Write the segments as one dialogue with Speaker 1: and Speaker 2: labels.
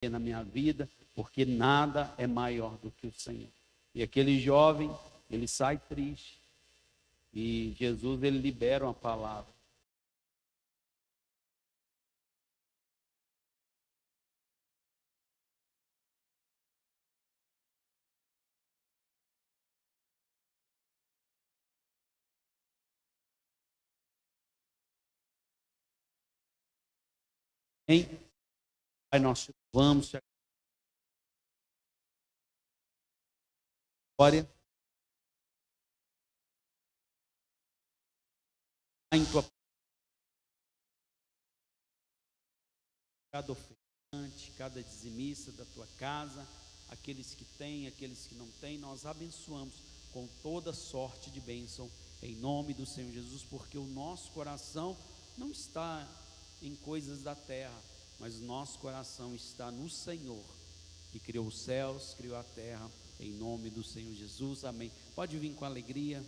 Speaker 1: na minha vida, porque nada é maior do que o Senhor. E aquele jovem, ele sai triste, e Jesus, ele libera uma palavra. Hein? Pai, nós vamos te glória em tua cada ofertante, cada dizimista da tua casa, aqueles que têm, aqueles que não têm, nós abençoamos com toda sorte de bênção em nome do Senhor Jesus, porque o nosso coração não está em coisas da terra, mas o nosso coração está no Senhor, que criou os céus, criou a terra, em nome do Senhor Jesus, amém. Pode vir com alegria.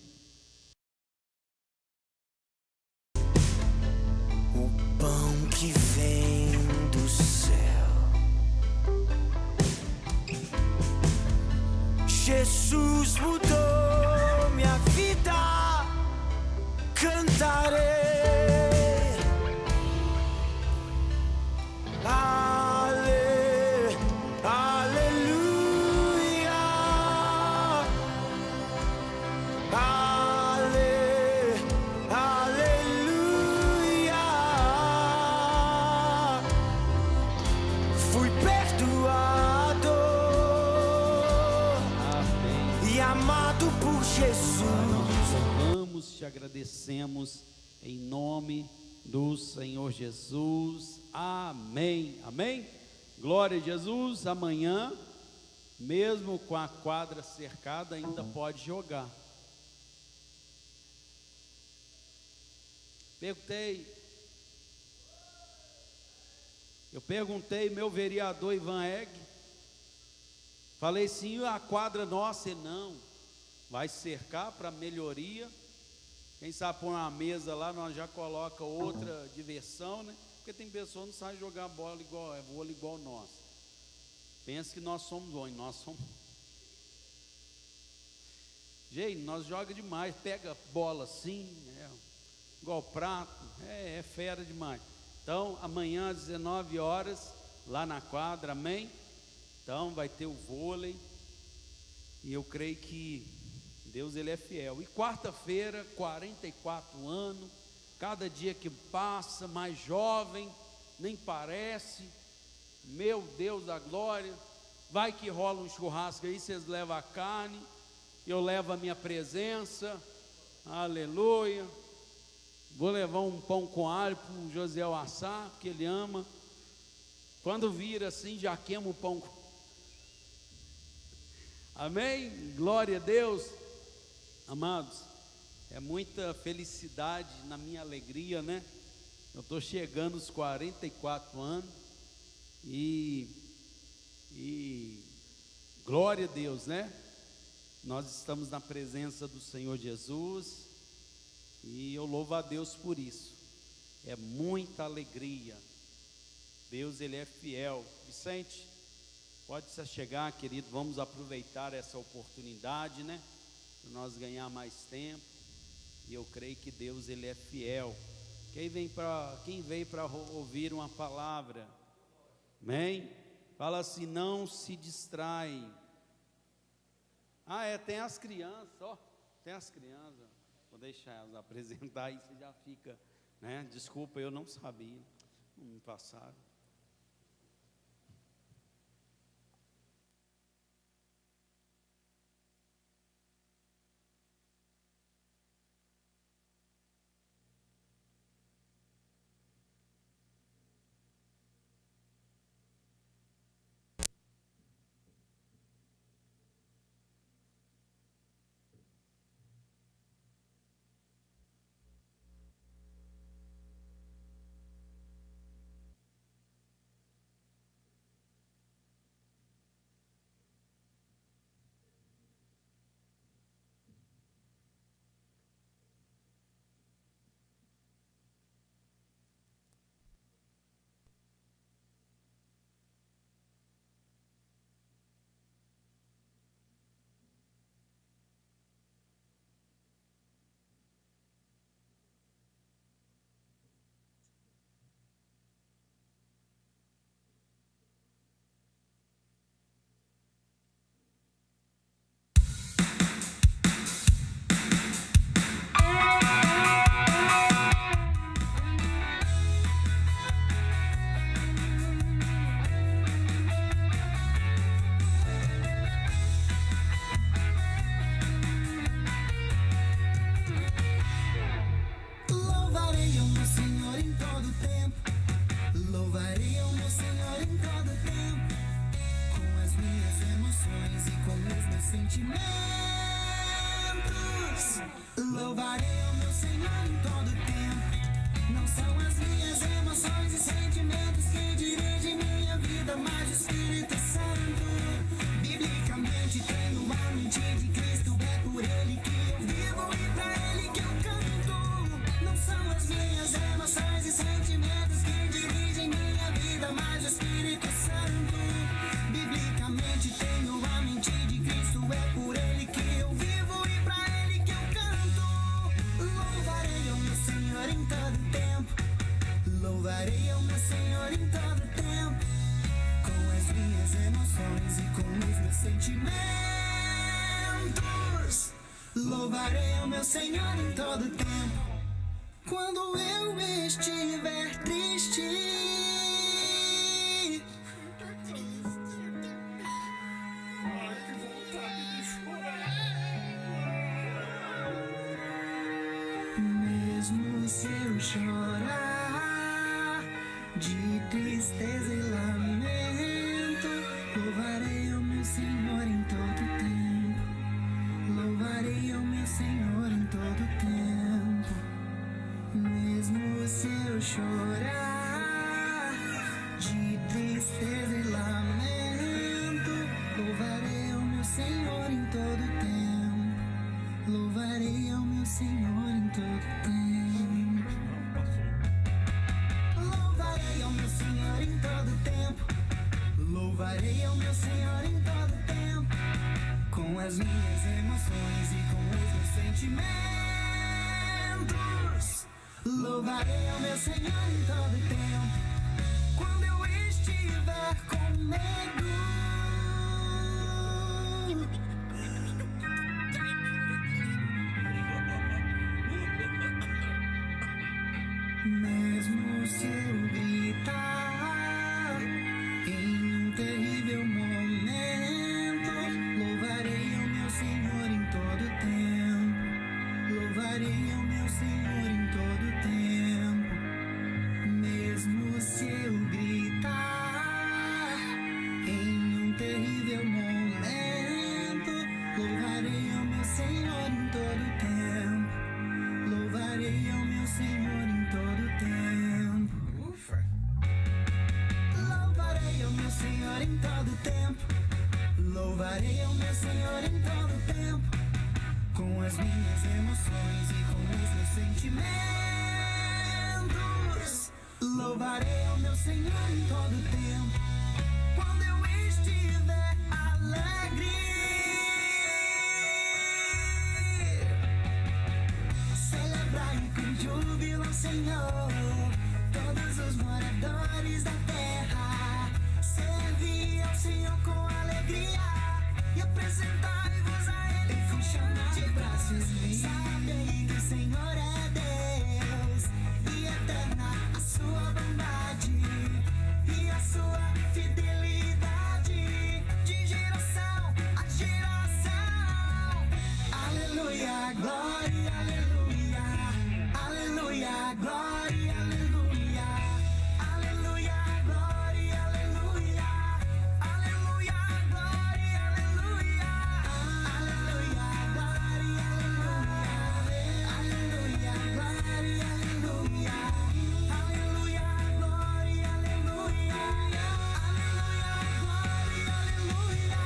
Speaker 2: O pão que vem do céu, Jesus mudou minha vida, cantarei.
Speaker 1: Te agradecemos em nome do Senhor Jesus, amém, amém, glória a Jesus. Amanhã, mesmo com a quadra cercada, ainda pode jogar. Eu perguntei meu vereador Ivan Egg, falei assim, a quadra nossa, e não, vai cercar para melhoria. Quem sabe pôr uma mesa lá, nós já coloca outra diversão, né? Porque tem pessoas que não sabem jogar bola igual, vôlei igual nós. Pensa que nós somos bons, nós somos. Gente, nós joga demais, pega bola assim, igual prato, é fera demais. Então, amanhã às 19 horas, lá na quadra, amém? Então, vai ter o vôlei, e eu creio que Deus, ele é fiel. E quarta-feira, 44 anos, cada dia que passa, mais jovem, nem parece, meu Deus da glória, vai que rola um churrasco aí, vocês levam a carne, eu levo a minha presença, aleluia, vou levar um pão com alho para o José assar, porque ele ama, quando vira assim, já queima o pão, amém, glória a Deus. Amados, é muita felicidade na minha alegria, né? Eu estou chegando aos 44 anos e glória a Deus, né? Nós estamos na presença do Senhor Jesus e eu louvo a Deus por isso. É muita alegria. Deus, ele é fiel. Vicente, pode se chegar, querido, vamos aproveitar essa oportunidade, né? Para nós ganhar mais tempo, e eu creio que Deus, ele é fiel. Quem veio para ouvir uma palavra, amém? Fala assim, não se distrai. Tem as crianças, tem as crianças, vou deixar elas apresentar, aí você já fica, né? Desculpa, eu não sabia, não me passaram.
Speaker 2: sentimentos. Louvarei o meu Senhor em todo tempo. Não são as minhas emoções e sentimentos que dirigem minha vida, mas o Espírito Santo. Biblicamente tenho a mente de Cristo, é por Ele que eu vivo e pra Ele que eu canto. Não são as minhas emoções e sentimentos que dirigem minha vida, mas o Espírito Santo. Biblicamente tenho a mente de Cristo, é por Ele que eu vivo e pra Ele que eu canto. Louvarei o meu Senhor em todo tempo. Louvarei o meu Senhor em todo tempo. Com as minhas emoções e com os meus sentimentos. Louvarei o meu Senhor em todo tempo. Quando eu estiver triste, mesmo se eu chorar de tristeza e lamento, louvarei o meu Senhor em todo tempo. Louvarei o meu Senhor em todo tempo. Mesmo se eu chorar de tristeza e lamento, louvarei o meu Senhor em todo tempo. Louvarei o meu Senhor em todo tempo. Louvarei o meu Senhor em todo tempo. Louvarei o meu Senhor em todo tempo. Com as minhas emoções e com os meus sentimentos. Louvarei ao meu Senhor em todo tempo. Quando eu estiver com medo, mesmo se eu gritar em um terrível momento, louvarei ao meu Senhor em todo tempo. Louvarei ao meu Senhor em todo tempo. Mesmo se eu gritar em um terrível momento, louvarei ao meu Senhor em todo tempo. Louvarei ao meu Senhor em todo tempo. Louvarei ao meu Senhor em todo tempo. Louvarei ao meu Senhor em todo tempo. Com as minhas emoções e com os meus sentimentos. Louvarei ao meu Senhor em todo tempo. Quando eu estiver alegre, celebrai com júbilo ao Senhor, todos os moradores da terra. Servi ao Senhor com alegria e apresentai-vos a Ele com chama de braços. Sabei que o Senhor é Deus e eterna a sua bondade e a sua fidelidade de geração a geração. Aleluia, glória, aleluia, aleluia, glória, aleluia, aleluia, glória, aleluia, aleluia, glória, aleluia, aleluia, glória, aleluia, aleluia, glória, aleluia, aleluia, glória, aleluia, aleluia, glória, aleluia,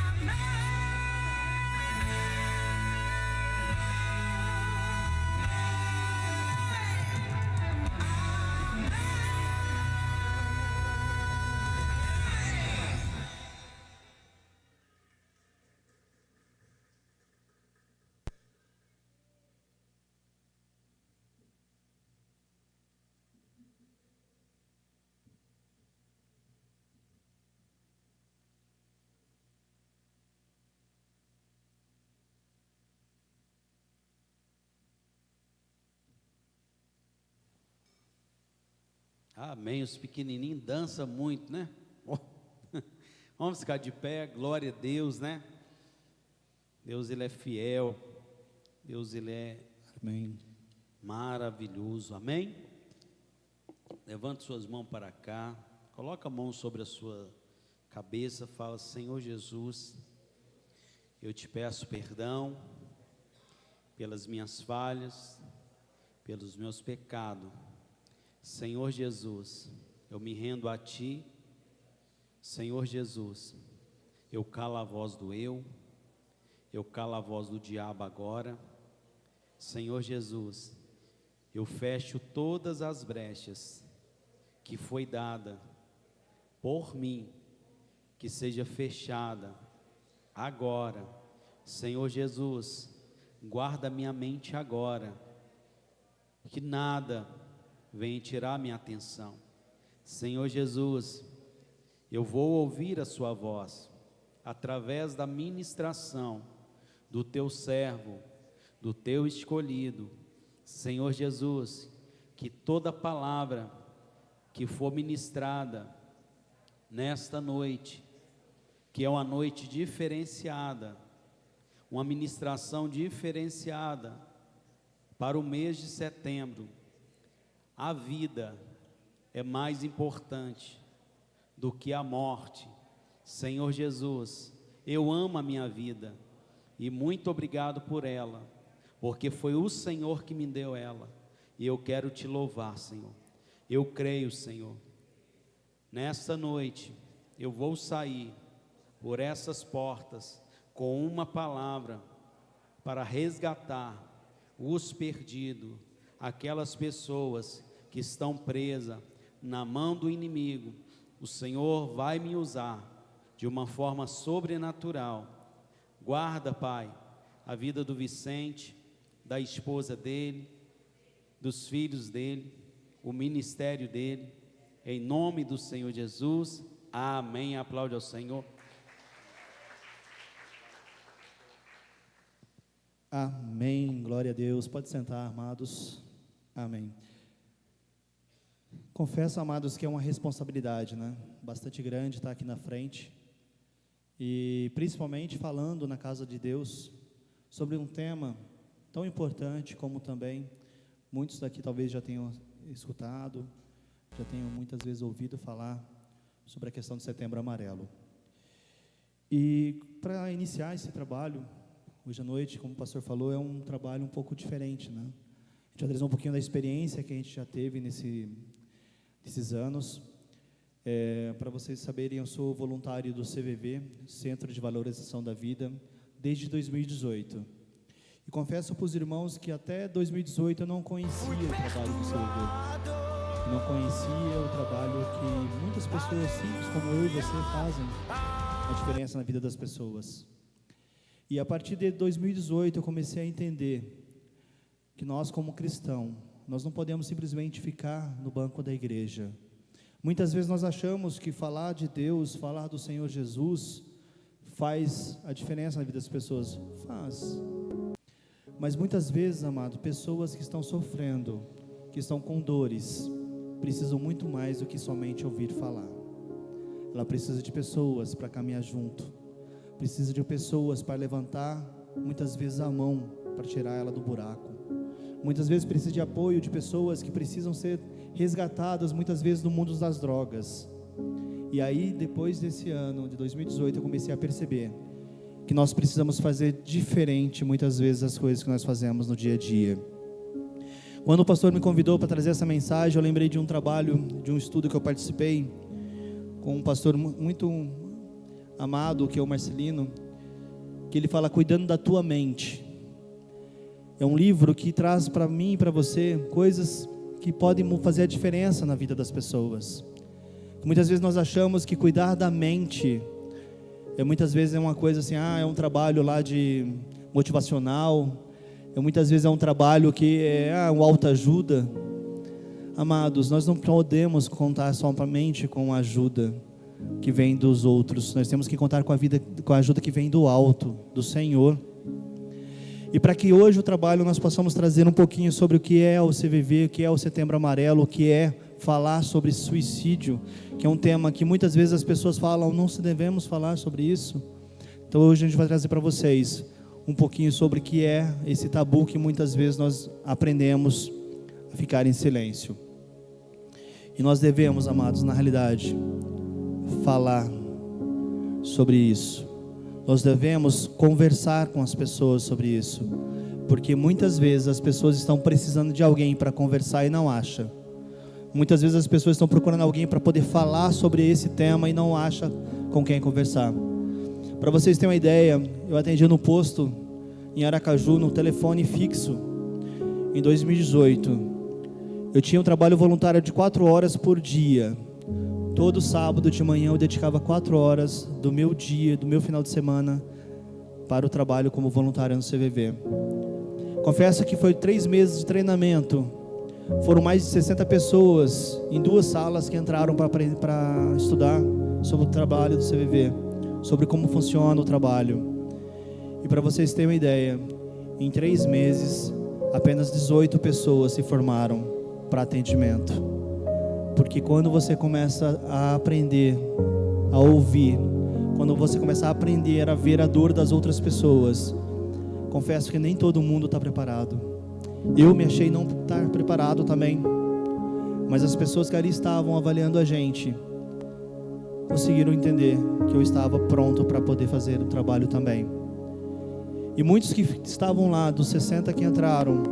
Speaker 1: Amém. Os pequenininhos dançam muito, né? Vamos ficar de pé, glória a Deus, né? Deus, Ele é fiel. Deus, Ele é
Speaker 3: Amém.
Speaker 1: maravilhoso, amém? Levante suas mãos para cá, coloca a mão sobre a sua cabeça, fala: Senhor Jesus, Eu te peço perdão pelas minhas falhas, pelos meus pecados. Senhor Jesus, eu me rendo a Ti. Senhor Jesus, eu calo a voz do eu calo a voz do diabo agora. Senhor Jesus, eu fecho todas as brechas que foi dada por mim, que seja fechada agora. Senhor Jesus, guarda minha mente agora, que nada venha tirar minha atenção. Senhor Jesus, eu vou ouvir a sua voz, através da ministração do teu servo, do teu escolhido. Senhor Jesus, que toda palavra que for ministrada nesta noite, que é uma noite diferenciada, uma ministração diferenciada para o mês de setembro, a vida é mais importante do que a morte. Senhor Jesus, eu amo a minha vida e muito obrigado por ela, porque foi o Senhor que me deu ela, e eu quero te louvar, Senhor. Eu creio, Senhor, nesta noite eu vou sair por essas portas com uma palavra para resgatar os perdidos, aquelas pessoas que estão presas na mão do inimigo. O Senhor vai me usar de uma forma sobrenatural. Guarda, Pai, a vida do Vicente, da esposa dele, dos filhos dele, o ministério dele, em nome do Senhor Jesus. Amém. Aplaude ao Senhor.
Speaker 3: Amém, glória a Deus. Pode sentar, amados. Amém. Confesso, amados, que é uma responsabilidade, né? Bastante grande estar aqui na frente, e principalmente falando na casa de Deus, sobre um tema tão importante, como também muitos daqui talvez já tenham escutado, já tenham muitas vezes ouvido falar sobre a questão do Setembro Amarelo. E para iniciar esse trabalho, hoje à noite, como o pastor falou, é um trabalho um pouco diferente, né? A gente vai trazer um pouquinho da experiência que a gente já teve nesses anos. Para vocês saberem, eu sou voluntário do CVV, Centro de Valorização da Vida, desde 2018. E confesso para os irmãos que até 2018 eu não conhecia o trabalho do CVV. Eu não conhecia o trabalho que muitas pessoas simples como eu e você fazem a diferença na vida das pessoas. E a partir de 2018 eu comecei a entender que nós, como cristãos, nós não podemos simplesmente ficar no banco da igreja. Muitas vezes nós achamos que falar de Deus, falar do Senhor Jesus, faz a diferença na vida das pessoas. Faz. Mas muitas vezes, amado, pessoas que estão sofrendo, que estão com dores, precisam muito mais do que somente ouvir falar. Ela precisa de pessoas para caminhar junto. Precisa de pessoas para levantar, muitas vezes, a mão para tirar ela do buraco. Muitas vezes precisa de apoio de pessoas que precisam ser resgatadas, muitas vezes, do mundo das drogas. E aí, depois desse ano de 2018, eu comecei a perceber que nós precisamos fazer diferente, muitas vezes, as coisas que nós fazemos no dia a dia. Quando o pastor me convidou para trazer essa mensagem, eu lembrei de um trabalho, de um estudo que eu participei com um pastor muito amado, que é o Marcelino, que ele fala, cuidando da tua mente. É um livro que traz para mim e para você coisas que podem fazer a diferença na vida das pessoas. Muitas vezes nós achamos que cuidar da mente muitas vezes é uma coisa assim, é um trabalho lá de motivacional, muitas vezes é um trabalho que é uma autoajuda. Amados, nós não podemos contar somente com a ajuda que vem dos outros, nós temos que contar com a ajuda que vem do alto, do Senhor. E para que hoje o trabalho nós possamos trazer um pouquinho sobre o que é o CVV, o que é o Setembro Amarelo, o que é falar sobre suicídio, que é um tema que muitas vezes as pessoas falam, não se devemos falar sobre isso. Então hoje a gente vai trazer para vocês um pouquinho sobre o que é esse tabu que muitas vezes nós aprendemos a ficar em silêncio. E nós devemos, amados, na realidade, falar sobre isso. Nós devemos conversar com as pessoas sobre isso, porque muitas vezes as pessoas estão precisando de alguém para conversar e não acham. Muitas vezes as pessoas estão procurando alguém para poder falar sobre esse tema e não acham com quem conversar. Para vocês terem uma ideia, eu atendi no posto em Aracaju, no telefone fixo, em 2018. Eu tinha um trabalho voluntário de 4 horas por dia. Todo sábado de manhã eu dedicava 4 horas do meu dia, do meu final de semana, para o trabalho como voluntário no CVV. Confesso que foi 3 meses de treinamento. Foram mais de 60 pessoas em 2 salas que entraram para estudar sobre o trabalho do CVV, sobre como funciona o trabalho. E para vocês terem uma ideia, em 3 meses, apenas 18 pessoas se formaram para atendimento. Porque quando você começa a aprender a ouvir, quando você começa a aprender a ver a dor das outras pessoas, confesso que nem todo mundo está preparado. Eu me achei não estar preparado também, mas as pessoas que ali estavam avaliando a gente conseguiram entender que eu estava pronto para poder fazer o trabalho também. E muitos que estavam lá, dos 60 que entraram,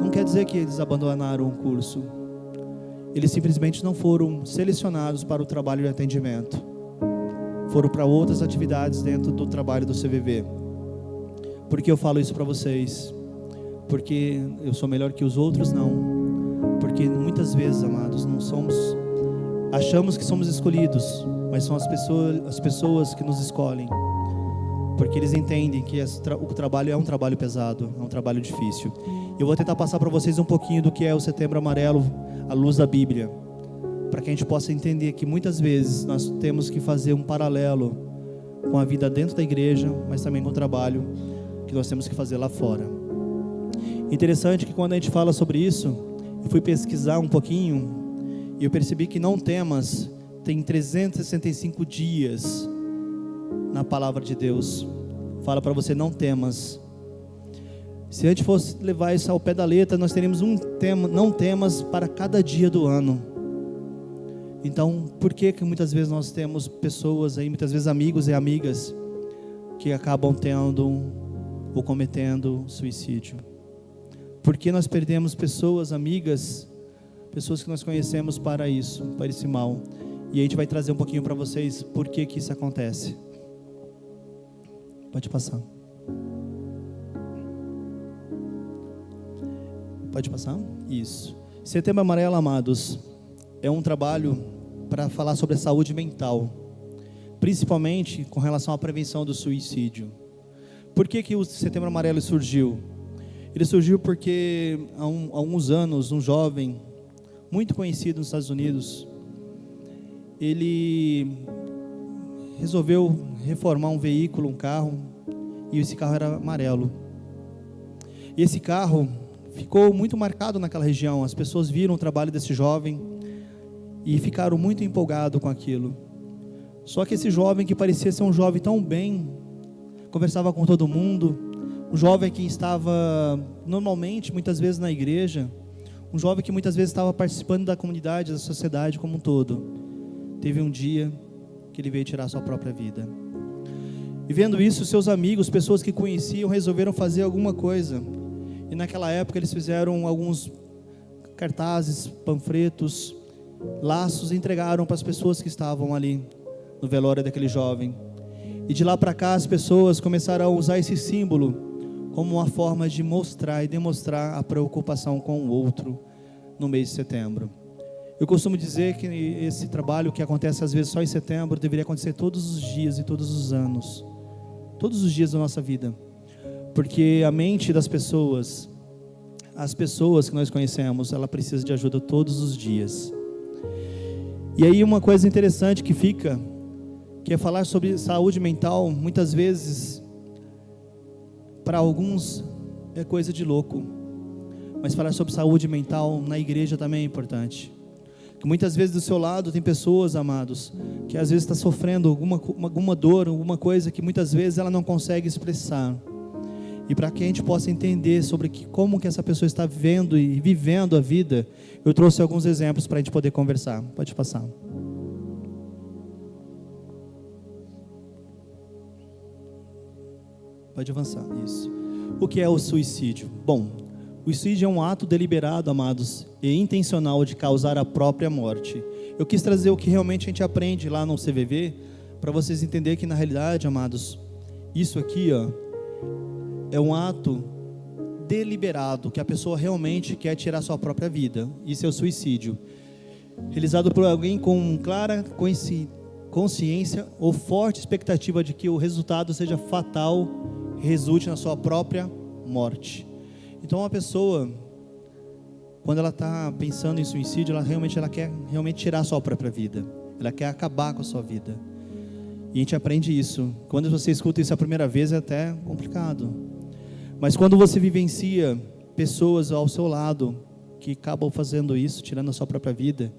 Speaker 3: não quer dizer que eles abandonaram o curso. Eles simplesmente não foram selecionados para o trabalho de atendimento. Foram para outras atividades dentro do trabalho do CVV. Por que eu falo isso para vocês? Porque eu sou melhor que os outros? Não. Porque muitas vezes, amados, achamos que somos escolhidos, mas são as pessoas que nos escolhem. Porque eles entendem que o trabalho é um trabalho pesado, é um trabalho difícil. Eu vou tentar passar para vocês um pouquinho do que é o Setembro Amarelo, à luz da Bíblia, para que a gente possa entender que muitas vezes nós temos que fazer um paralelo com a vida dentro da igreja, mas também com o trabalho que nós temos que fazer lá fora. Interessante que quando a gente fala sobre isso, eu fui pesquisar um pouquinho e eu percebi que não temas tem 365 dias na palavra de Deus. Fala para você, não temas. Se a gente fosse levar isso ao pé da letra, nós teríamos um tema, não temas, para cada dia do ano. Então, por que muitas vezes nós temos pessoas aí, muitas vezes amigos e amigas, que acabam tendo ou cometendo suicídio? Por que nós perdemos pessoas, amigas, pessoas que nós conhecemos para isso, para esse mal? E a gente vai trazer um pouquinho para vocês por que isso acontece. Pode passar. Pode passar? Isso. Setembro Amarelo, amados, é um trabalho para falar sobre a saúde mental, principalmente com relação à prevenção do suicídio. Por que o Setembro Amarelo surgiu? Ele surgiu porque há alguns anos, um jovem muito conhecido nos Estados Unidos, ele resolveu reformar um veículo, um carro, e esse carro era amarelo. E esse carro ficou muito marcado naquela região. As pessoas viram o trabalho desse jovem e ficaram muito empolgados com aquilo. Só que esse jovem, que parecia ser um jovem tão bem, conversava com todo mundo, um jovem que estava normalmente, muitas vezes na igreja, um jovem que muitas vezes estava participando da comunidade, da sociedade como um todo, teve um dia que ele veio tirar sua própria vida. E vendo isso, seus amigos, pessoas que conheciam, resolveram fazer alguma coisa. E naquela época eles fizeram alguns cartazes, panfletos, laços, e entregaram para as pessoas que estavam ali no velório daquele jovem. E de lá para cá as pessoas começaram a usar esse símbolo como uma forma de mostrar e demonstrar a preocupação com o outro no mês de setembro. Eu costumo dizer que esse trabalho, que acontece às vezes só em setembro, deveria acontecer todos os dias e todos os anos, todos os dias da nossa vida, porque a mente das pessoas, as pessoas que nós conhecemos, ela precisa de ajuda todos os dias. E aí uma coisa interessante que fica, que é falar sobre saúde mental, muitas vezes para alguns é coisa de louco, mas falar sobre saúde mental na igreja também é importante. Que muitas vezes do seu lado tem pessoas, amados, que às vezes está sofrendo alguma dor, alguma coisa que muitas vezes ela não consegue expressar. E para que a gente possa entender sobre como que essa pessoa está vivendo e vivendo a vida, eu trouxe alguns exemplos para a gente poder conversar. Pode passar. Pode avançar, isso. O que é o suicídio? Bom, o suicídio é um ato deliberado, amados, e intencional de causar a própria morte. Eu quis trazer o que realmente a gente aprende lá no CVV, para vocês entenderem que na realidade, amados, isso aqui, ó, é um ato deliberado, que a pessoa realmente quer tirar sua própria vida. Isso é o suicídio. Realizado por alguém com clara consciência ou forte expectativa de que o resultado seja fatal e resulte na sua própria morte. Então, uma pessoa, quando ela está pensando em suicídio, ela quer realmente tirar a sua própria vida. Ela quer acabar com a sua vida. E a gente aprende isso. Quando você escuta isso a primeira vez, é até complicado. Mas quando você vivencia pessoas ao seu lado que acabam fazendo isso, tirando a sua própria vida,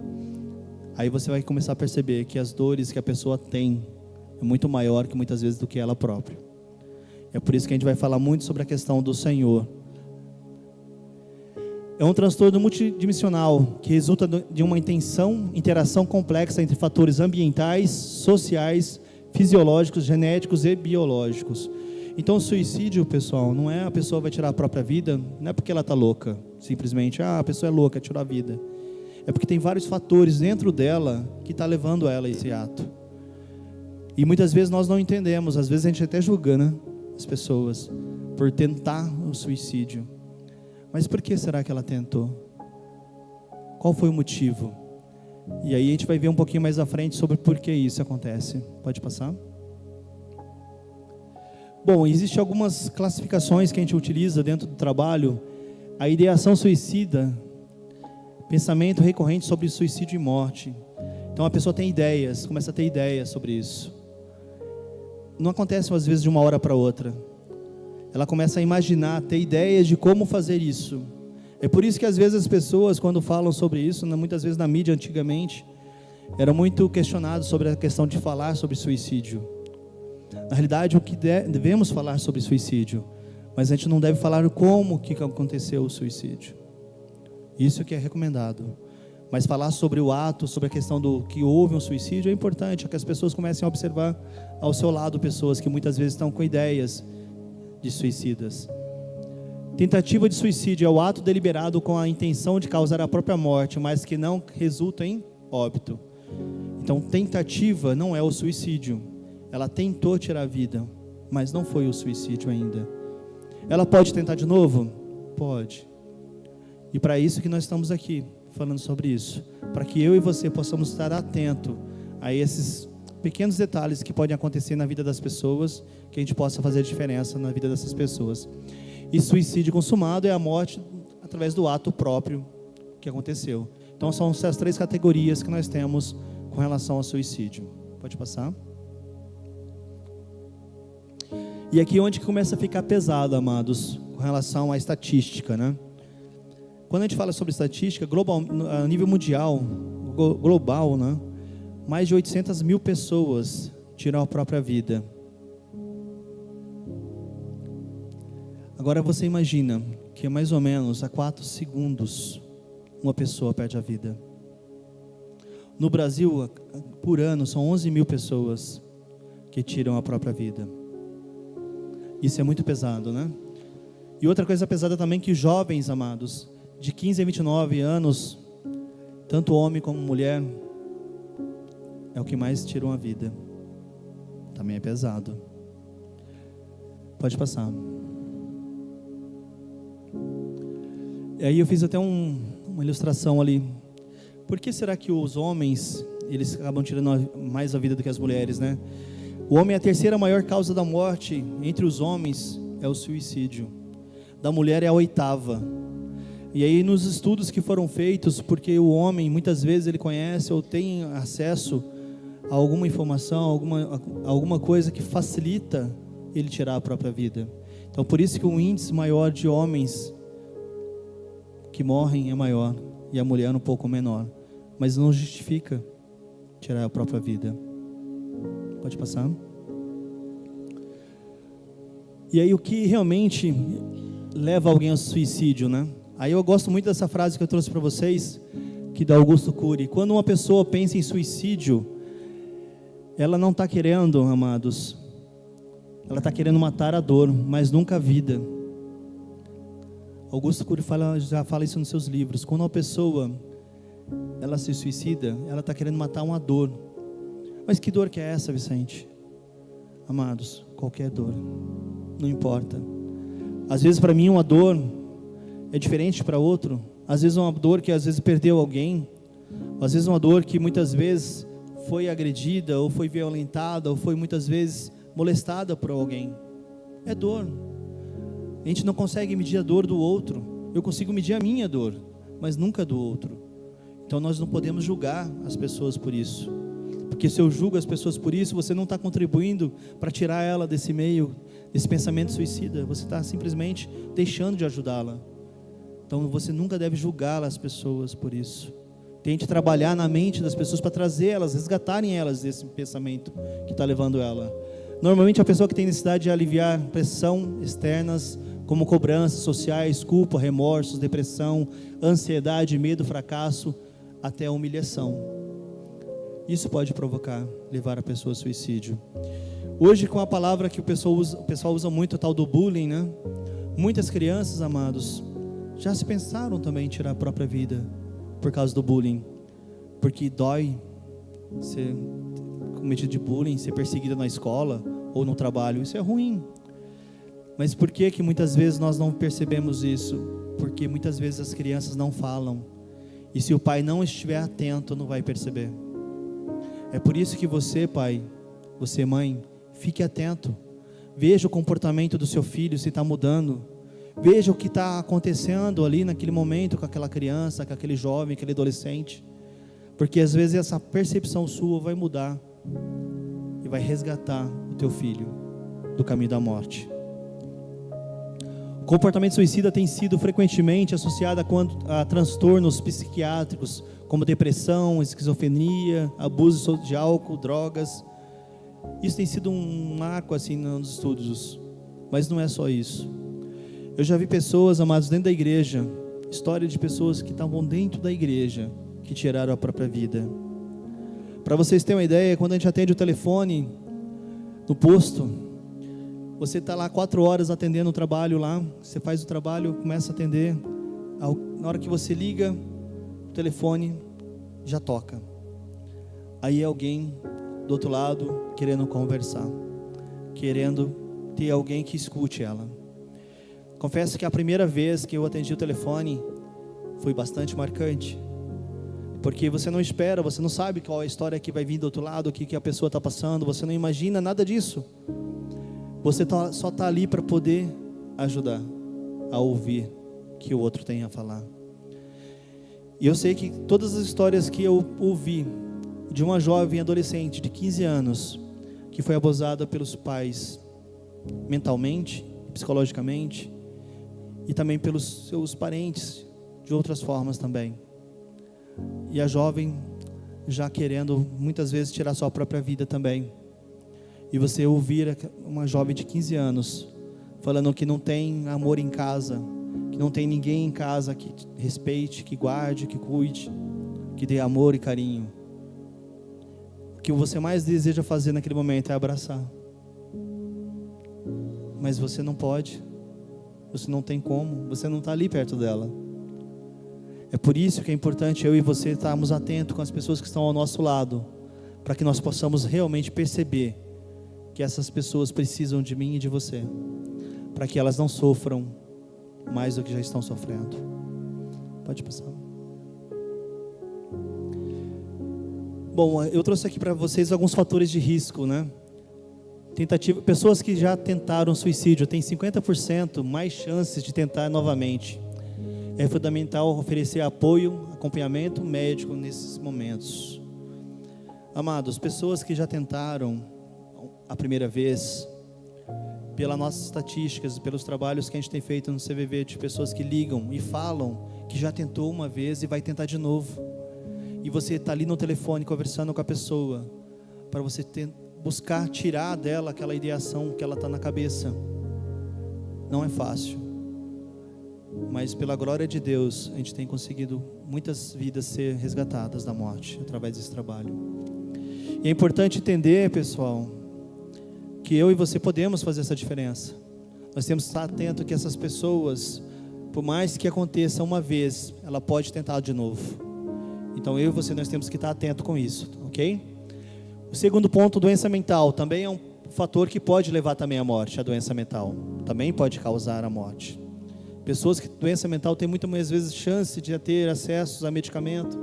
Speaker 3: aí você vai começar a perceber que as dores que a pessoa tem é muito maior que muitas vezes do que ela própria. É por isso que a gente vai falar muito sobre a questão do Senhor. É um transtorno multidimensional que resulta de uma interação complexa entre fatores ambientais, sociais, fisiológicos, genéticos e biológicos. Então o suicídio, pessoal, não é a pessoa vai tirar a própria vida, não é porque ela está louca, simplesmente, a pessoa é louca, tirou a vida. É porque tem vários fatores dentro dela que está levando ela a esse ato. E muitas vezes nós não entendemos, às vezes a gente até julga, né, as pessoas por tentar o suicídio. Mas por que será que ela tentou? Qual foi o motivo? E aí a gente vai ver um pouquinho mais à frente sobre por que isso acontece. Pode passar? Bom, existem algumas classificações que a gente utiliza dentro do trabalho. A ideação suicida, pensamento recorrente sobre suicídio e morte. Então a pessoa tem ideias, começa a ter ideias sobre isso. Não acontece às vezes de uma hora para outra. Ela começa a imaginar, ter ideias de como fazer isso. É por isso que às vezes as pessoas, quando falam sobre isso, muitas vezes na mídia antigamente, era muito questionado sobre a questão de falar sobre suicídio. Na realidade, o que devemos falar sobre suicídio, mas a gente não deve falar como que aconteceu o suicídio. Isso que é recomendado. Mas falar sobre o ato, sobre a questão do que houve um suicídio é importante, é que as pessoas comecem a observar ao seu lado pessoas que muitas vezes estão com ideias de suicidas. Tentativa de suicídio é o ato deliberado com a intenção de causar a própria morte, mas que não resulta em óbito. Então, tentativa não é o suicídio. Ela tentou tirar a vida, mas não foi o suicídio ainda. Ela pode tentar de novo? Pode. E para isso que nós estamos aqui, falando sobre isso. Para que eu e você possamos estar atentos a esses pequenos detalhes que podem acontecer na vida das pessoas, que a gente possa fazer diferença na vida dessas pessoas. E suicídio consumado é a morte através do ato próprio que aconteceu. Então são essas 3 categorias que nós temos com relação ao suicídio. Pode passar? E aqui é onde começa a ficar pesado, amados, com relação à estatística, né? Quando a gente fala sobre estatística, global, a nível mundial, global, né? Mais de 800 mil pessoas tiram a própria vida. Agora você imagina que mais ou menos a 4 segundos uma pessoa perde a vida. No Brasil, por ano, são 11 mil pessoas que tiram a própria vida. Isso é muito pesado, né? E outra coisa pesada também que os jovens, amados, de 15 a 29 anos, tanto homem como mulher, é o que mais tiram a vida. Também é pesado. Pode passar. E aí eu fiz até uma ilustração ali. Por que será que os homens, eles acabam tirando mais a vida do que as mulheres, né? O homem é a 3ª maior causa da morte entre os homens, é o suicídio. Da mulher é a 8ª. E aí nos estudos que foram feitos, porque o homem muitas vezes ele conhece ou tem acesso a alguma informação, alguma coisa que facilita ele tirar a própria vida. Então por isso que o índice maior de homens que morrem é maior e a mulher um pouco menor, mas não justifica tirar a própria vida. Pode passar. E aí o que realmente leva alguém ao suicídio, né? Aí eu gosto muito dessa frase que eu trouxe para vocês, que da Augusto Cury. Quando uma pessoa pensa em suicídio, ela não está querendo, amados, ela está querendo matar a dor, mas nunca a vida. Augusto Cury já fala isso nos seus livros. Quando uma pessoa ela se suicida, ela está querendo matar uma dor. Mas que dor que é essa, Vicente? Amados, qualquer dor, não importa. Às vezes para mim uma dor é diferente para outro. Às vezes uma dor que às vezes perdeu alguém, às vezes uma dor que muitas vezes foi agredida, ou foi violentada, ou foi muitas vezes molestada por alguém. É dor. A gente não consegue medir a dor do outro. Eu consigo medir a minha dor, mas nunca a do outro. Então nós não podemos julgar as pessoas por isso, porque se eu julgo as pessoas por isso, você não está contribuindo para tirar ela desse meio, desse pensamento suicida. Você está simplesmente deixando de ajudá-la. Então você nunca deve julgar as pessoas por isso. Tente trabalhar na mente das pessoas para trazer elas, resgatarem elas desse pensamento que está levando ela. Normalmente a pessoa que tem necessidade de aliviar pressão externas, como cobranças sociais, culpa, remorsos, depressão, ansiedade, medo, fracasso, até a humilhação. Isso pode levar a pessoa ao suicídio. Hoje, com a palavra que o pessoal usa muito, o tal do bullying, né? Muitas crianças, amados, já se pensaram também em tirar a própria vida por causa do bullying, porque dói ser cometido de bullying, ser perseguida na escola ou no trabalho. Isso é ruim. Mas por que muitas vezes nós não percebemos isso? Porque muitas vezes as crianças não falam, e se o pai não estiver atento, não vai perceber. É por isso que você, pai, você, mãe, fique atento. Veja o comportamento do seu filho, se está mudando. Veja o que está acontecendo ali naquele momento com aquela criança, com aquele jovem, aquele adolescente. Porque às vezes essa percepção sua vai mudar e vai resgatar o teu filho do caminho da morte. O comportamento suicida tem sido frequentemente associado a transtornos psiquiátricos, como depressão, esquizofrenia, abuso de álcool, drogas. Isso tem sido um marco assim nos estudos, mas não é só isso. Eu já vi pessoas, amados, dentro da igreja, história de pessoas que estavam dentro da igreja, que tiraram a própria vida. Para vocês terem uma ideia, quando a gente atende o telefone no posto, você está lá 4 horas atendendo o trabalho lá, você faz o trabalho, começa a atender, na hora que você liga, o telefone já toca. Aí é alguém do outro lado querendo conversar, querendo ter alguém que escute ela. Confesso que a primeira vez que eu atendi o telefone foi bastante marcante, porque você não espera, você não sabe qual é a história que vai vir do outro lado, o que a pessoa está passando, você não imagina nada disso. Você só está ali para poder ajudar a ouvir o que o outro tem a falar. E eu sei que todas as histórias que eu ouvi de uma jovem adolescente de 15 anos que foi abusada pelos pais mentalmente, psicologicamente, e também pelos seus parentes de outras formas também. E a jovem já querendo muitas vezes tirar sua própria vida também. E você ouvir uma jovem de 15 anos falando que não tem amor em casa, que não tem ninguém em casa que respeite, que guarde, que cuide, que dê amor e carinho. O que você mais deseja fazer naquele momento é abraçar. Mas você não pode, você não tem como, você não está ali perto dela. É por isso que é importante eu e você estarmos atentos com as pessoas que estão ao nosso lado, para que nós possamos realmente perceber que essas pessoas precisam de mim e de você, para que elas não sofram mais do que já estão sofrendo. Pode passar. Bom, eu trouxe aqui para vocês alguns fatores de risco, né? Pessoas que já tentaram suicídio têm 50% mais chances de tentar novamente. É fundamental oferecer apoio, acompanhamento médico nesses momentos. Amados, pessoas que já tentaram a primeira vez, pelas nossas estatísticas, pelos trabalhos que a gente tem feito no CVV, de pessoas que ligam e falam que já tentou uma vez e vai tentar de novo. E você está ali no telefone conversando com a pessoa, para você buscar tirar dela aquela ideação que ela está na cabeça. Não é fácil, mas pela glória de Deus, a gente tem conseguido muitas vidas ser resgatadas da morte, através desse trabalho. E é importante entender, pessoal, que eu e você podemos fazer essa diferença. Nós temos que estar atento que essas pessoas, por mais que aconteça uma vez, ela pode tentar de novo. Então eu e você, nós temos que estar atento com isso, ok? O segundo ponto, doença mental, também é um fator que pode levar também à morte. A doença mental também pode causar a morte. Pessoas que doença mental têm muitas mais vezes chance de ter acesso a medicamento,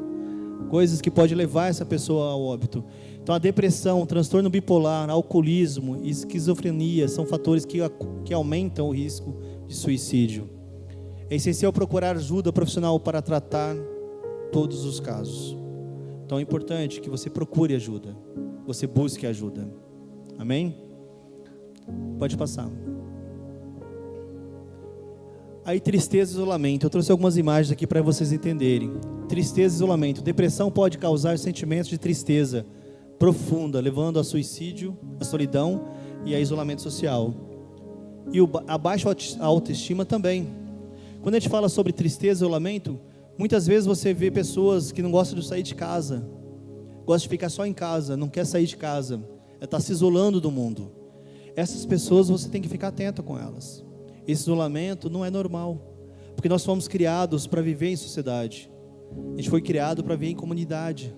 Speaker 3: coisas que podem levar essa pessoa ao óbito. Então a depressão, transtorno bipolar, alcoolismo e esquizofrenia são fatores que aumentam o risco de suicídio. É essencial procurar ajuda profissional para tratar todos os casos. Então é importante que você procure ajuda, você busque ajuda. Amém? Pode passar. Aí tristeza e isolamento. Eu trouxe algumas imagens aqui para vocês entenderem. Tristeza e isolamento. Depressão pode causar sentimentos de tristeza profunda, levando a suicídio, a solidão e a isolamento social. E a baixa autoestima também. Quando a gente fala sobre tristeza e isolamento, muitas vezes você vê pessoas que não gostam de sair de casa, gostam de ficar só em casa, não quer sair de casa, está se isolando do mundo. Essas pessoas você tem que ficar atento com elas. Esse isolamento não é normal, porque nós fomos criados para viver em sociedade. A gente foi criado para viver em comunidade.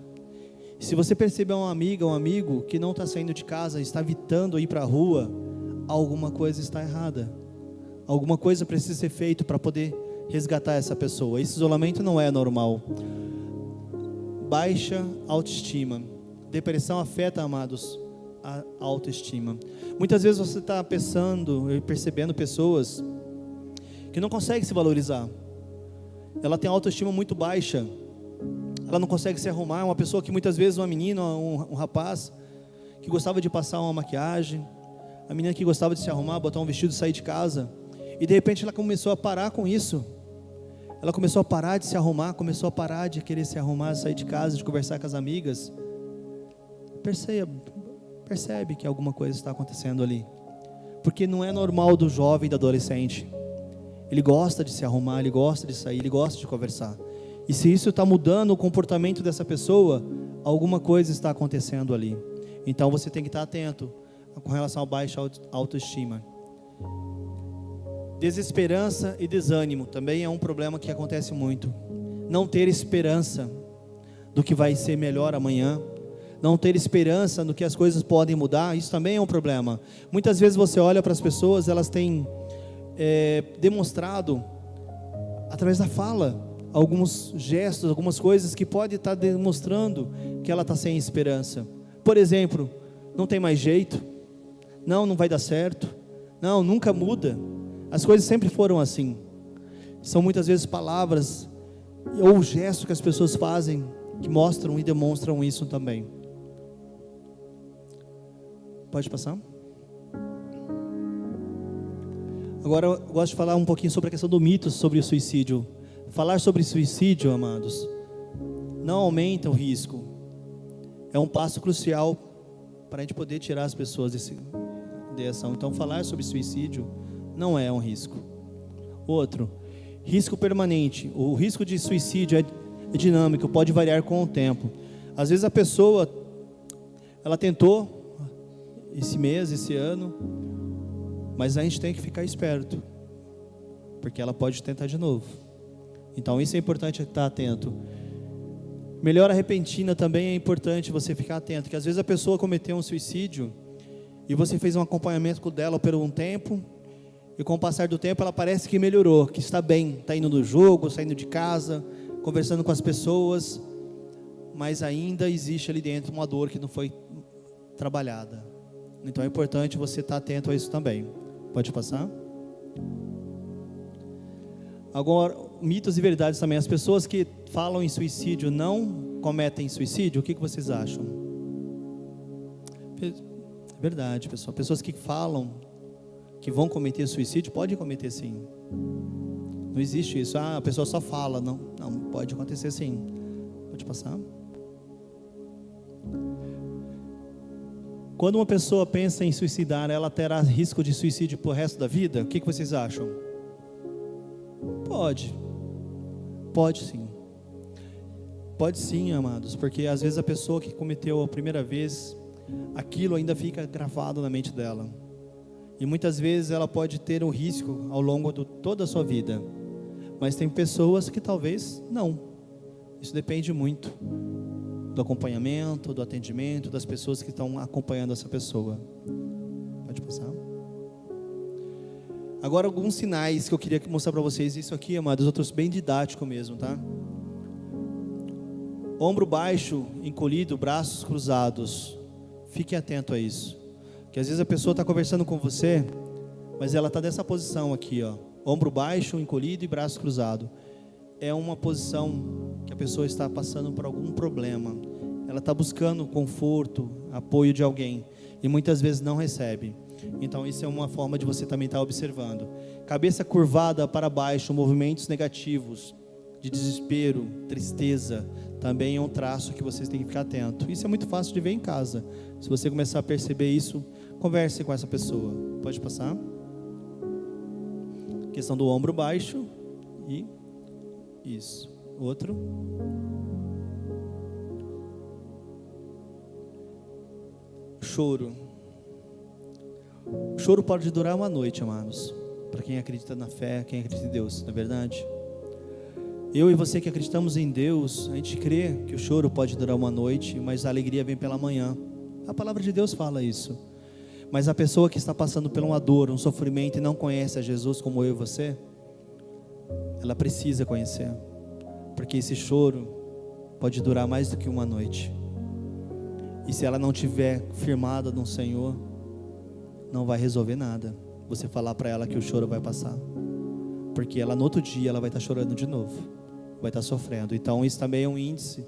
Speaker 3: Se você perceber uma amiga, um amigo que não está saindo de casa, está evitando ir para a rua, alguma coisa está errada. Alguma coisa precisa ser feita para poder resgatar essa pessoa. Esse isolamento não é normal. Baixa autoestima. Depressão afeta, amados, a autoestima. Muitas vezes você está pensando e percebendo pessoas que não conseguem se valorizar. Ela tem autoestima muito baixa. Ela não consegue se arrumar. É uma pessoa que muitas vezes, uma menina, um rapaz, que gostava de passar uma maquiagem, a menina que gostava de se arrumar, botar um vestido e sair de casa, e de repente ela começou a parar com isso. Ela começou a parar de se arrumar, começou a parar de querer se arrumar, sair de casa, de conversar com as amigas. Percebe que alguma coisa está acontecendo ali. Porque não é normal do jovem, do adolescente. Ele gosta de se arrumar, ele gosta de sair, ele gosta de conversar. E se isso está mudando o comportamento dessa pessoa, alguma coisa está acontecendo ali. Então você tem que estar atento com relação à baixa autoestima. Desesperança e desânimo também é um problema que acontece muito. Não ter esperança do que vai ser melhor amanhã, não ter esperança no que as coisas podem mudar, isso também é um problema. Muitas vezes você olha para as pessoas, elas têm demonstrado através da fala alguns gestos, algumas coisas que podem estar demonstrando que ela está sem esperança. Por exemplo, não tem mais jeito, não vai dar certo, não, nunca muda, as coisas sempre foram assim. São muitas vezes palavras ou gestos que as pessoas fazem que mostram e demonstram isso também. Pode passar? Agora eu gosto de falar um pouquinho sobre a questão do mito sobre o suicídio. Falar sobre suicídio, amados, não aumenta o risco. É um passo crucial para a gente poder tirar as pessoas dessa ação. Então falar sobre suicídio não é um risco. Outro, risco permanente. O risco de suicídio é dinâmico, pode variar com o tempo. Às vezes a pessoa, ela tentou esse mês, esse ano, mas a gente tem que ficar esperto, porque ela pode tentar de novo. Então isso é importante estar atento. Melhora repentina também é importante você ficar atento, porque às vezes a pessoa cometeu um suicídio e você fez um acompanhamento dela por um tempo, e com o passar do tempo ela parece que melhorou, que está bem, está indo no jogo, saindo de casa, conversando com as pessoas, mas ainda existe ali dentro uma dor que não foi trabalhada. Então é importante você estar atento a isso também. Pode passar? Agora, mitos e verdades também. As pessoas que falam em suicídio não cometem suicídio? O que vocês acham? É verdade, pessoal. Pessoas que falam que vão cometer suicídio, podem cometer sim. Não existe isso. A pessoa só fala. Não, pode acontecer sim. Pode passar? Quando uma pessoa pensa em suicidar, ela terá risco de suicídio por resto da vida? O que vocês acham? Pode sim. Pode sim, amados, porque às vezes a pessoa que cometeu a primeira vez, aquilo ainda fica gravado na mente dela. E muitas vezes ela pode ter um risco ao longo de toda a sua vida. Mas tem pessoas que talvez não. Isso depende muito do acompanhamento, do atendimento, das pessoas que estão acompanhando essa pessoa. Pode passar. Agora alguns sinais que eu queria mostrar para vocês. Isso aqui, amados, eu trouxe bem didático mesmo, tá? Ombro baixo, encolhido, braços cruzados. Fique atento a isso. Que às vezes a pessoa está conversando com você, mas ela está dessa posição aqui, ó. Ombro baixo, encolhido e braço cruzado. É uma posição que a pessoa está passando por algum problema. Ela está buscando conforto, apoio de alguém. E muitas vezes não recebe. Então isso é uma forma de você também estar observando. Cabeça curvada para baixo, movimentos negativos, de desespero, tristeza. Também é um traço que vocês têm que ficar atento. Isso é muito fácil de ver em casa. Se você começar a perceber isso, converse com essa pessoa. Pode passar. Questão do ombro baixo e isso. Outro. Choro. O choro pode durar uma noite, amados. Para quem acredita na fé, quem acredita em Deus, não é verdade? Eu e você que acreditamos em Deus, a gente crê que o choro pode durar uma noite, mas a alegria vem pela manhã. A palavra de Deus fala isso. Mas a pessoa que está passando por uma dor, um sofrimento e não conhece a Jesus como eu e você, ela precisa conhecer. Porque esse choro pode durar mais do que uma noite. E se ela não tiver firmada no Senhor, não vai resolver nada. Você falar para ela que o choro vai passar. Porque ela no outro dia ela vai estar chorando de novo. Vai estar sofrendo. Então isso também é um índice,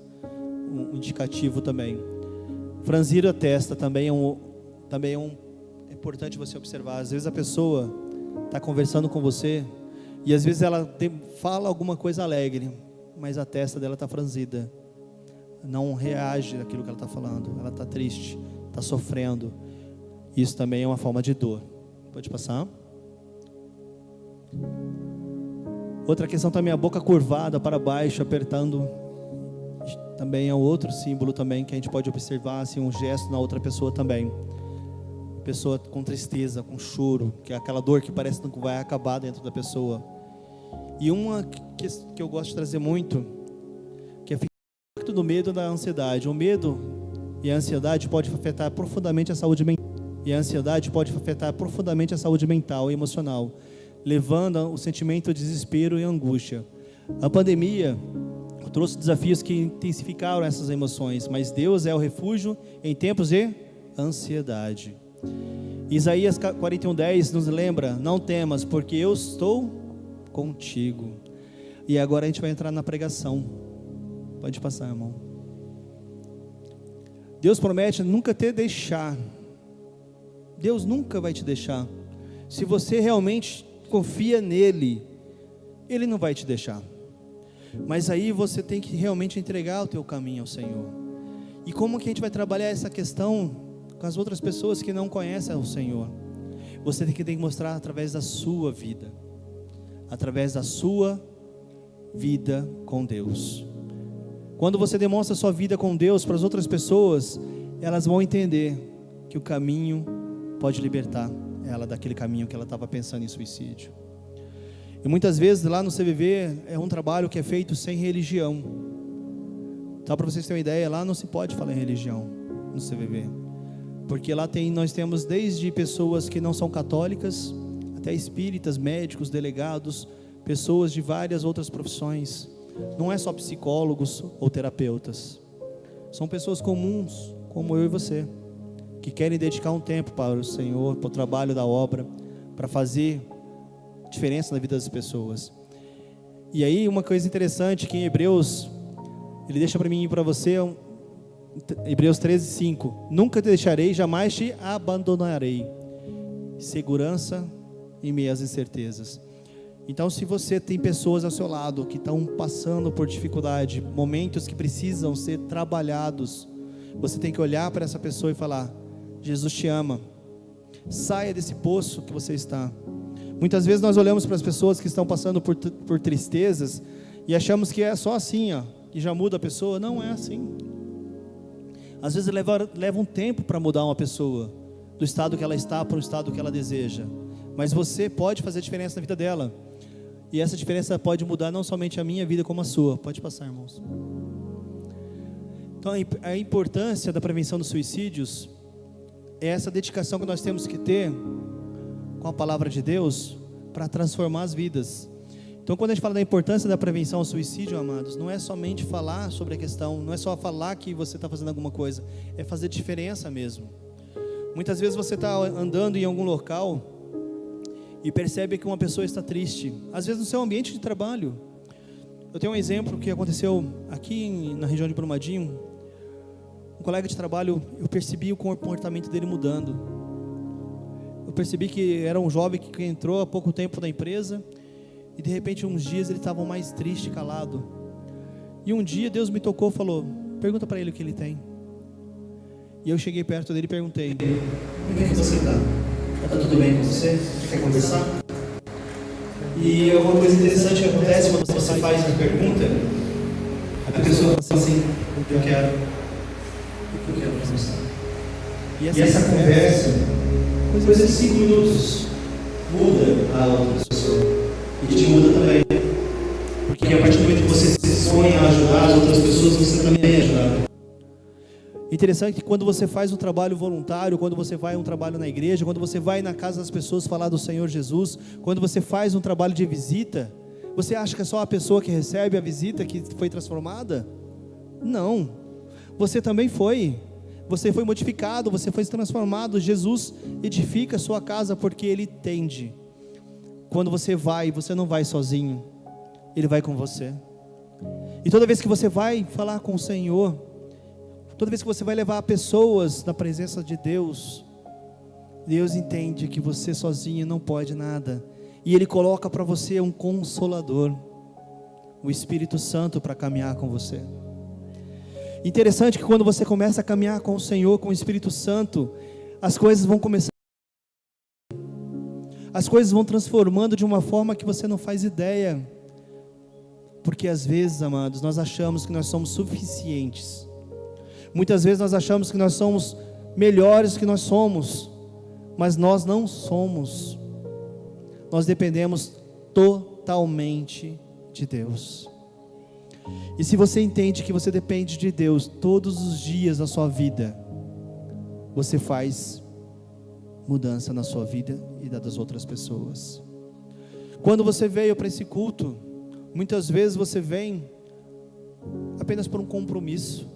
Speaker 3: um indicativo também. Franzir a testa também é importante você observar. Às vezes a pessoa está conversando com você e às vezes ela fala alguma coisa alegre, mas a testa dela está franzida, não reage àquilo que ela está falando. Ela está triste, está sofrendo. Isso também é uma forma de dor. Pode passar. Outra questão também, a boca curvada para baixo, apertando. Também é outro símbolo também que a gente pode observar, assim, um gesto na outra pessoa também. Pessoa com tristeza, com choro, que é aquela dor que parece que não vai acabar dentro da pessoa. E uma que eu gosto de trazer muito, que é o efeito do medo e da ansiedade. O medo e a ansiedade pode afetar profundamente a saúde mental. E emocional, levando ao sentimento de desespero e angústia. A pandemia trouxe desafios que intensificaram essas emoções, mas Deus é o refúgio em tempos de ansiedade. Isaías 41:10 nos lembra: não temas, porque eu estou contigo. E agora a gente vai entrar na pregação. Pode passar, irmão. Deus promete nunca te deixar. Deus nunca vai te deixar. Se você realmente confia nele, ele não vai te deixar. Mas aí você tem que realmente entregar o teu caminho ao Senhor. E como que a gente vai trabalhar essa questão com as outras pessoas que não conhecem o Senhor? Você tem que mostrar através da sua vida. Através da sua vida com Deus. Quando você demonstra a sua vida com Deus para as outras pessoas, elas vão entender que o caminho pode libertar ela daquele caminho que ela estava pensando em suicídio. E muitas vezes lá no CVV é um trabalho que é feito sem religião. Então, para vocês terem uma ideia, lá não se pode falar em religião no CVV, porque lá nós temos desde pessoas que não são católicas, até espíritas, médicos, delegados, pessoas de várias outras profissões. Não é só psicólogos ou terapeutas, são pessoas comuns, como eu e você, que querem dedicar um tempo para o Senhor, para o trabalho da obra, para fazer diferença na vida das pessoas. E aí uma coisa interessante que em Hebreus, ele deixa para mim e para você, Hebreus 13:5, nunca te deixarei, jamais te abandonarei. Segurança em meio às incertezas. Então, se você tem pessoas ao seu lado que estão passando por dificuldade, momentos que precisam ser trabalhados, você tem que olhar para essa pessoa e falar: Jesus te ama, saia desse poço que você está. Muitas vezes nós olhamos para as pessoas que estão passando por tristezas e achamos que é só assim, ó, que já muda a pessoa. Não é assim. Às vezes leva um tempo para mudar uma pessoa do estado que ela está para o estado que ela deseja. Mas você pode fazer a diferença na vida dela. E essa diferença pode mudar não somente a minha vida, como a sua. Pode passar, irmãos. Então, a importância da prevenção dos suicídios é essa dedicação que nós temos que ter com a palavra de Deus para transformar as vidas. Então, quando a gente fala da importância da prevenção ao suicídio, amados, não é somente falar sobre a questão, não é só falar que você está fazendo alguma coisa, é fazer diferença mesmo. Muitas vezes você está andando em algum local e percebe que uma pessoa está triste, às vezes no seu ambiente de trabalho. Eu tenho um exemplo que aconteceu aqui na região de Brumadinho. Um colega de trabalho, eu percebi o comportamento dele mudando. Eu percebi que era um jovem que entrou há pouco tempo na empresa e de repente uns dias ele estava mais triste, calado. E um dia Deus me tocou e falou: pergunta para ele o que ele tem. E eu cheguei perto dele e perguntei: como é que você está? Está tudo bem com você? Quer conversar? E alguma coisa interessante que acontece quando você faz uma pergunta, a pessoa fala assim: eu quero conversar. E essa conversa, coisa de 5 minutos, muda a outra pessoa e te muda também, porque a partir do momento que você se dispõe a ajudar as outras pessoas, você também é ajudado. Interessante que quando você faz um trabalho voluntário, quando você vai a um trabalho na igreja, quando você vai na casa das pessoas falar do Senhor Jesus, quando você faz um trabalho de visita, você acha que é só a pessoa que recebe a visita que foi transformada? Não, você também foi. Você foi modificado, você foi transformado. Jesus edifica a sua casa porque Ele tende. Quando você vai, você não vai sozinho, Ele vai com você. E toda vez que você vai falar com o Senhor, toda vez que você vai levar pessoas na presença de Deus, Deus entende que você sozinho não pode nada. E Ele coloca para você um consolador, o Espírito Santo, para caminhar com você. Interessante que quando você começa a caminhar com o Senhor, com o Espírito Santo, as coisas vão começar. As coisas vão transformando de uma forma que você não faz ideia. Porque às vezes, amados, nós achamos que nós somos suficientes. Muitas vezes nós achamos que nós somos melhores que nós somos, mas nós não somos. Nós dependemos totalmente de Deus. E se você entende que você depende de Deus todos os dias da sua vida, você faz mudança na sua vida e da das outras pessoas. Quando você veio para esse culto, muitas vezes você vem apenas por um compromisso,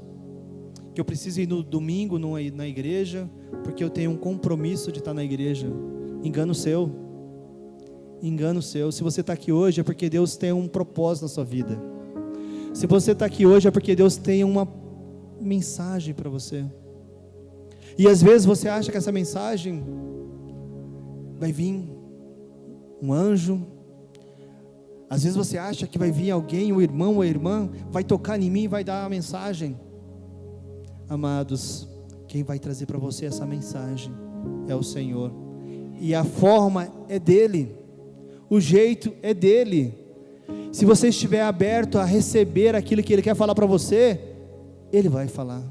Speaker 3: que eu preciso ir no domingo na igreja, porque eu tenho um compromisso de estar na igreja. Engano seu. Se você está aqui hoje é porque Deus tem um propósito na sua vida. Se você está aqui hoje é porque Deus tem uma mensagem para você. E às vezes você acha que essa mensagem vai vir um anjo. Às vezes você acha que vai vir alguém, um irmão ou a irmã, vai tocar em mim e vai dar a mensagem. Amados, quem vai trazer para você essa mensagem é o Senhor. E a forma é dele, o jeito é dele. Se você estiver aberto a receber aquilo que Ele quer falar para você, Ele vai falar.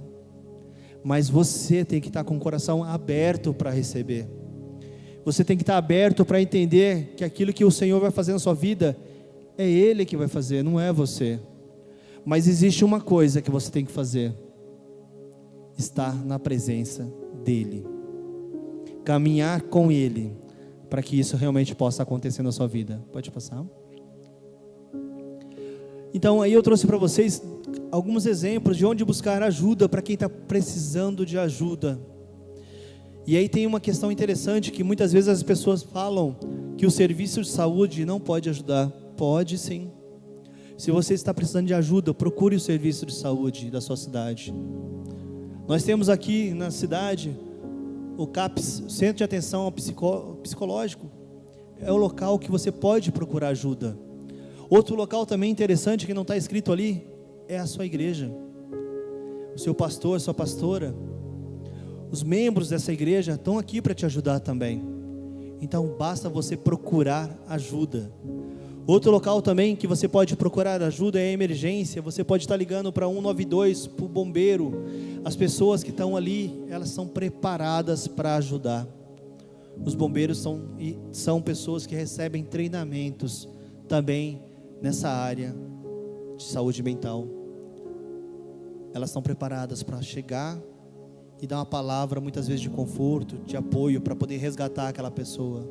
Speaker 3: Mas você tem que estar com o coração aberto para receber. Você tem que estar aberto para entender que aquilo que o Senhor vai fazer na sua vida, é Ele que vai fazer, não é você. Mas existe uma coisa que você tem que fazer: estar na presença dEle, caminhar com Ele, para que isso realmente possa acontecer na sua vida. Pode passar? Então aí eu trouxe para vocês alguns exemplos de onde buscar ajuda para quem está precisando de ajuda. E aí tem uma questão interessante, que muitas vezes as pessoas falam que o serviço de saúde não pode ajudar. Pode sim. Se você está precisando de ajuda, procure o serviço de saúde da sua cidade. Nós temos aqui na cidade o CAPS, Centro de Atenção Psicológico. É o local que você pode procurar ajuda. Outro local também interessante que não está escrito ali é a sua igreja. O seu pastor, sua pastora, os membros dessa igreja estão aqui para te ajudar também. Então basta você procurar ajuda. Outro local também que você pode procurar ajuda é a emergência. Você pode estar ligando para 192, para o bombeiro. As pessoas que estão ali, elas são preparadas para ajudar. Os bombeiros são pessoas que recebem treinamentos também nessa área de saúde mental. Elas estão preparadas para chegar e dar uma palavra, muitas vezes de conforto, de apoio, para poder resgatar aquela pessoa.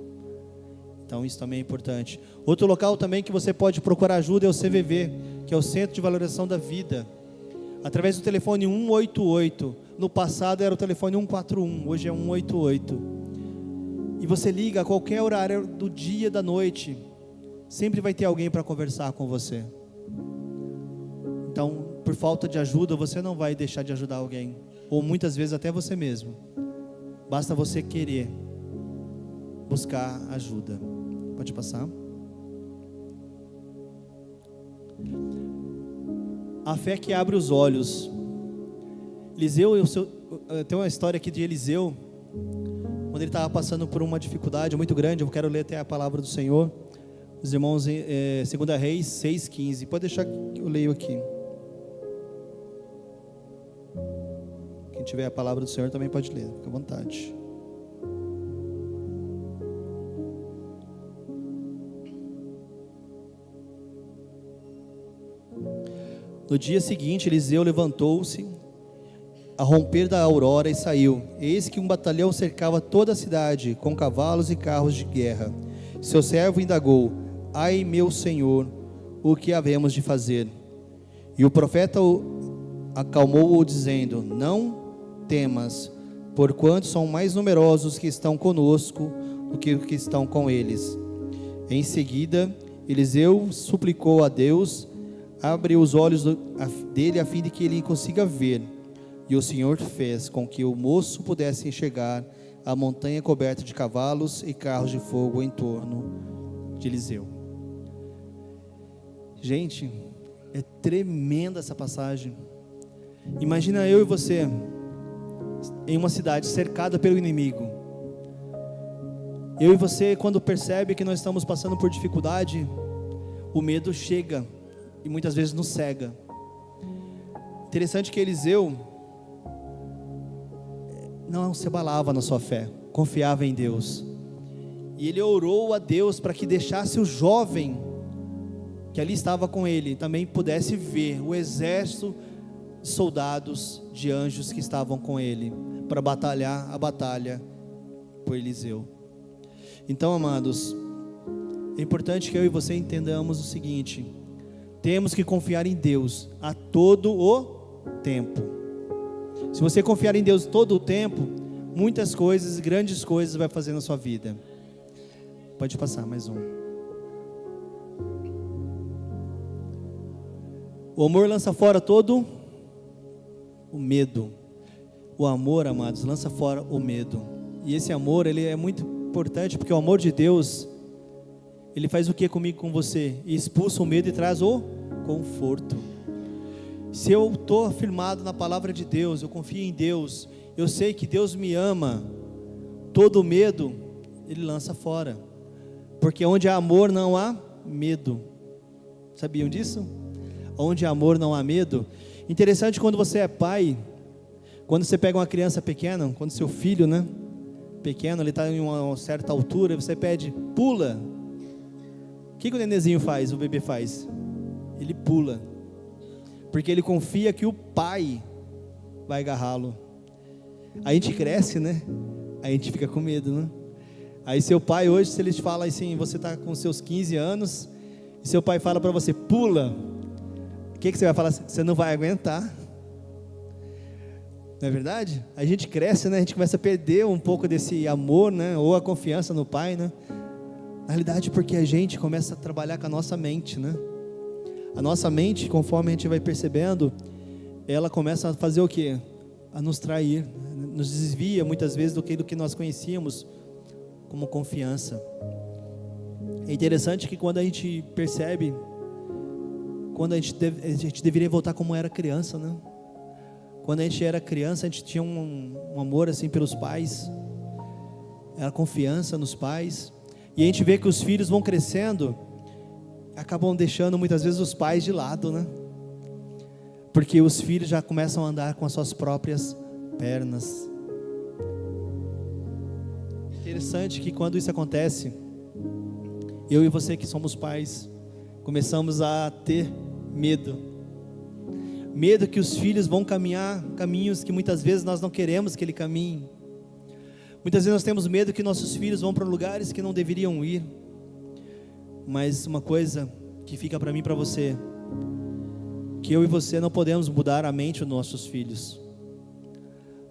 Speaker 3: Então isso também é importante. Outro local também que você pode procurar ajuda é o CVV, que é o Centro de Valorização da Vida, através do telefone 188. No passado era o telefone 141, hoje é 188. E você liga a qualquer horário do dia, da noite, sempre vai ter alguém para conversar com você. Então, por falta de ajuda, você não vai deixar de ajudar alguém, ou muitas vezes até você mesmo. Basta você querer buscar ajuda. Pode passar. A fé que abre os olhos. Eliseu, tem uma história aqui de Eliseu, quando ele estava passando por uma dificuldade muito grande. Eu quero ler até a palavra do Senhor. Os irmãos, 2 Reis 6,15. Pode deixar que eu leio aqui. Quem tiver a palavra do Senhor também pode ler, fica à vontade. No dia seguinte, Eliseu levantou-se a romper da aurora e saiu. Eis que um batalhão cercava toda a cidade, com cavalos e carros de guerra. Seu servo indagou: ai, meu senhor, o que havemos de fazer? E o profeta acalmou-o, dizendo: não temas, porquanto são mais numerosos que estão conosco do que os que estão com eles. Em seguida, Eliseu suplicou a Deus, abriu os olhos dele a fim de que ele consiga ver. E o Senhor fez com que o moço pudesse enxergar a montanha coberta de cavalos e carros de fogo em torno de Eliseu. Gente, é tremenda essa passagem. Imagina eu e você em uma cidade cercada pelo inimigo. Eu e você, quando percebe que nós estamos passando por dificuldade, o medo chega e muitas vezes nos cega. Interessante que Eliseu não se abalava na sua fé, confiava em Deus. E ele orou a Deus para que deixasse o jovem que ali estava com ele também pudesse ver o exército de soldados, de anjos que estavam com ele, para batalhar a batalha por Eliseu. Então, amados, é importante que eu e você entendamos o seguinte: temos que confiar em Deus a todo o tempo. Se você confiar em Deus todo o tempo, muitas coisas, grandes coisas vai fazer na sua vida. Pode passar mais um. O amor lança fora todo o medo. O amor, amados, lança fora o medo. E esse amor, ele é muito importante, porque o amor de Deus, ele faz o que comigo, com você? E expulsa o medo e traz o conforto. Se eu estou afirmado na palavra de Deus, eu confio em Deus, eu sei que Deus me ama, todo medo Ele lança fora, porque onde há amor não há medo. Sabiam disso? Onde há amor não há medo. Interessante, quando você é pai, quando você pega uma criança pequena, quando seu filho, pequeno, ele está em uma certa altura, você pede: pula. O que o nenenzinho faz, o bebê faz? Ele pula, porque ele confia que o pai vai agarrá-lo. A gente cresce, a gente fica com medo, Aí seu pai hoje, se ele te fala assim, você está com seus 15 anos, e seu pai fala para você: pula, o que você vai falar? Você não vai aguentar. Não é verdade? A gente cresce, a gente começa a perder um pouco desse amor, ou a confiança no pai, Na realidade, porque a gente começa a trabalhar com a nossa mente, A nossa mente, conforme a gente vai percebendo, ela começa a fazer o quê? A nos trair, nos desvia muitas vezes do que nós conhecíamos como confiança. É interessante que quando a gente percebe, quando a gente deveria voltar como era criança, Quando a gente era criança, a gente tinha um amor assim pelos pais, era confiança nos pais, e a gente vê que os filhos vão crescendo, acabam deixando muitas vezes os pais de lado, né? Porque os filhos já começam a andar com as suas próprias pernas. Interessante que quando isso acontece, eu e você que somos pais, começamos a ter medo. Medo que os filhos vão caminhar caminhos que muitas vezes nós não queremos que ele caminhe. Muitas vezes nós temos medo que nossos filhos vão para lugares que não deveriam ir. Mas uma coisa que fica para mim e para você, que eu e você não podemos mudar a mente dos nossos filhos.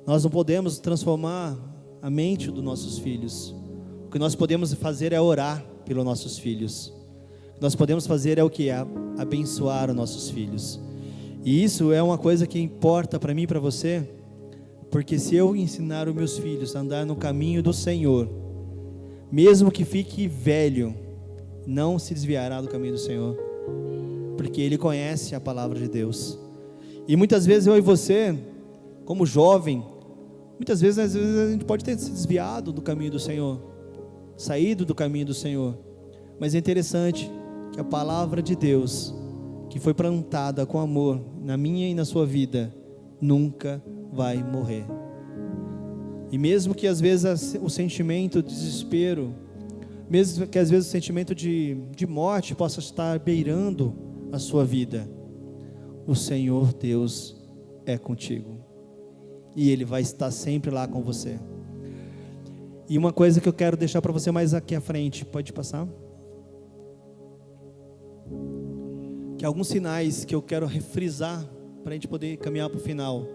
Speaker 3: Nós não podemos transformar a mente dos nossos filhos. O que nós podemos fazer é orar pelos nossos filhos. O que nós podemos fazer é o que? Abençoar os nossos filhos. E isso é uma coisa que importa para mim e para você, porque se eu ensinar os meus filhos a andar no caminho do Senhor, mesmo que fique velho, não se desviará do caminho do Senhor, porque ele conhece a palavra de Deus. E muitas vezes eu e você, como jovem, muitas vezes a gente pode ter se desviado do caminho do Senhor, saído do caminho do Senhor. Mas é interessante que a palavra de Deus, que foi plantada com amor na minha e na sua vida, nunca vai morrer. E mesmo que às vezes o sentimento de desespero, mesmo que às vezes o sentimento de morte possa estar beirando a sua vida, o Senhor Deus é contigo. E Ele vai estar sempre lá com você. E uma coisa que eu quero deixar para você mais aqui à frente, pode passar? Que alguns sinais que eu quero refrisar para a gente poder caminhar para o final.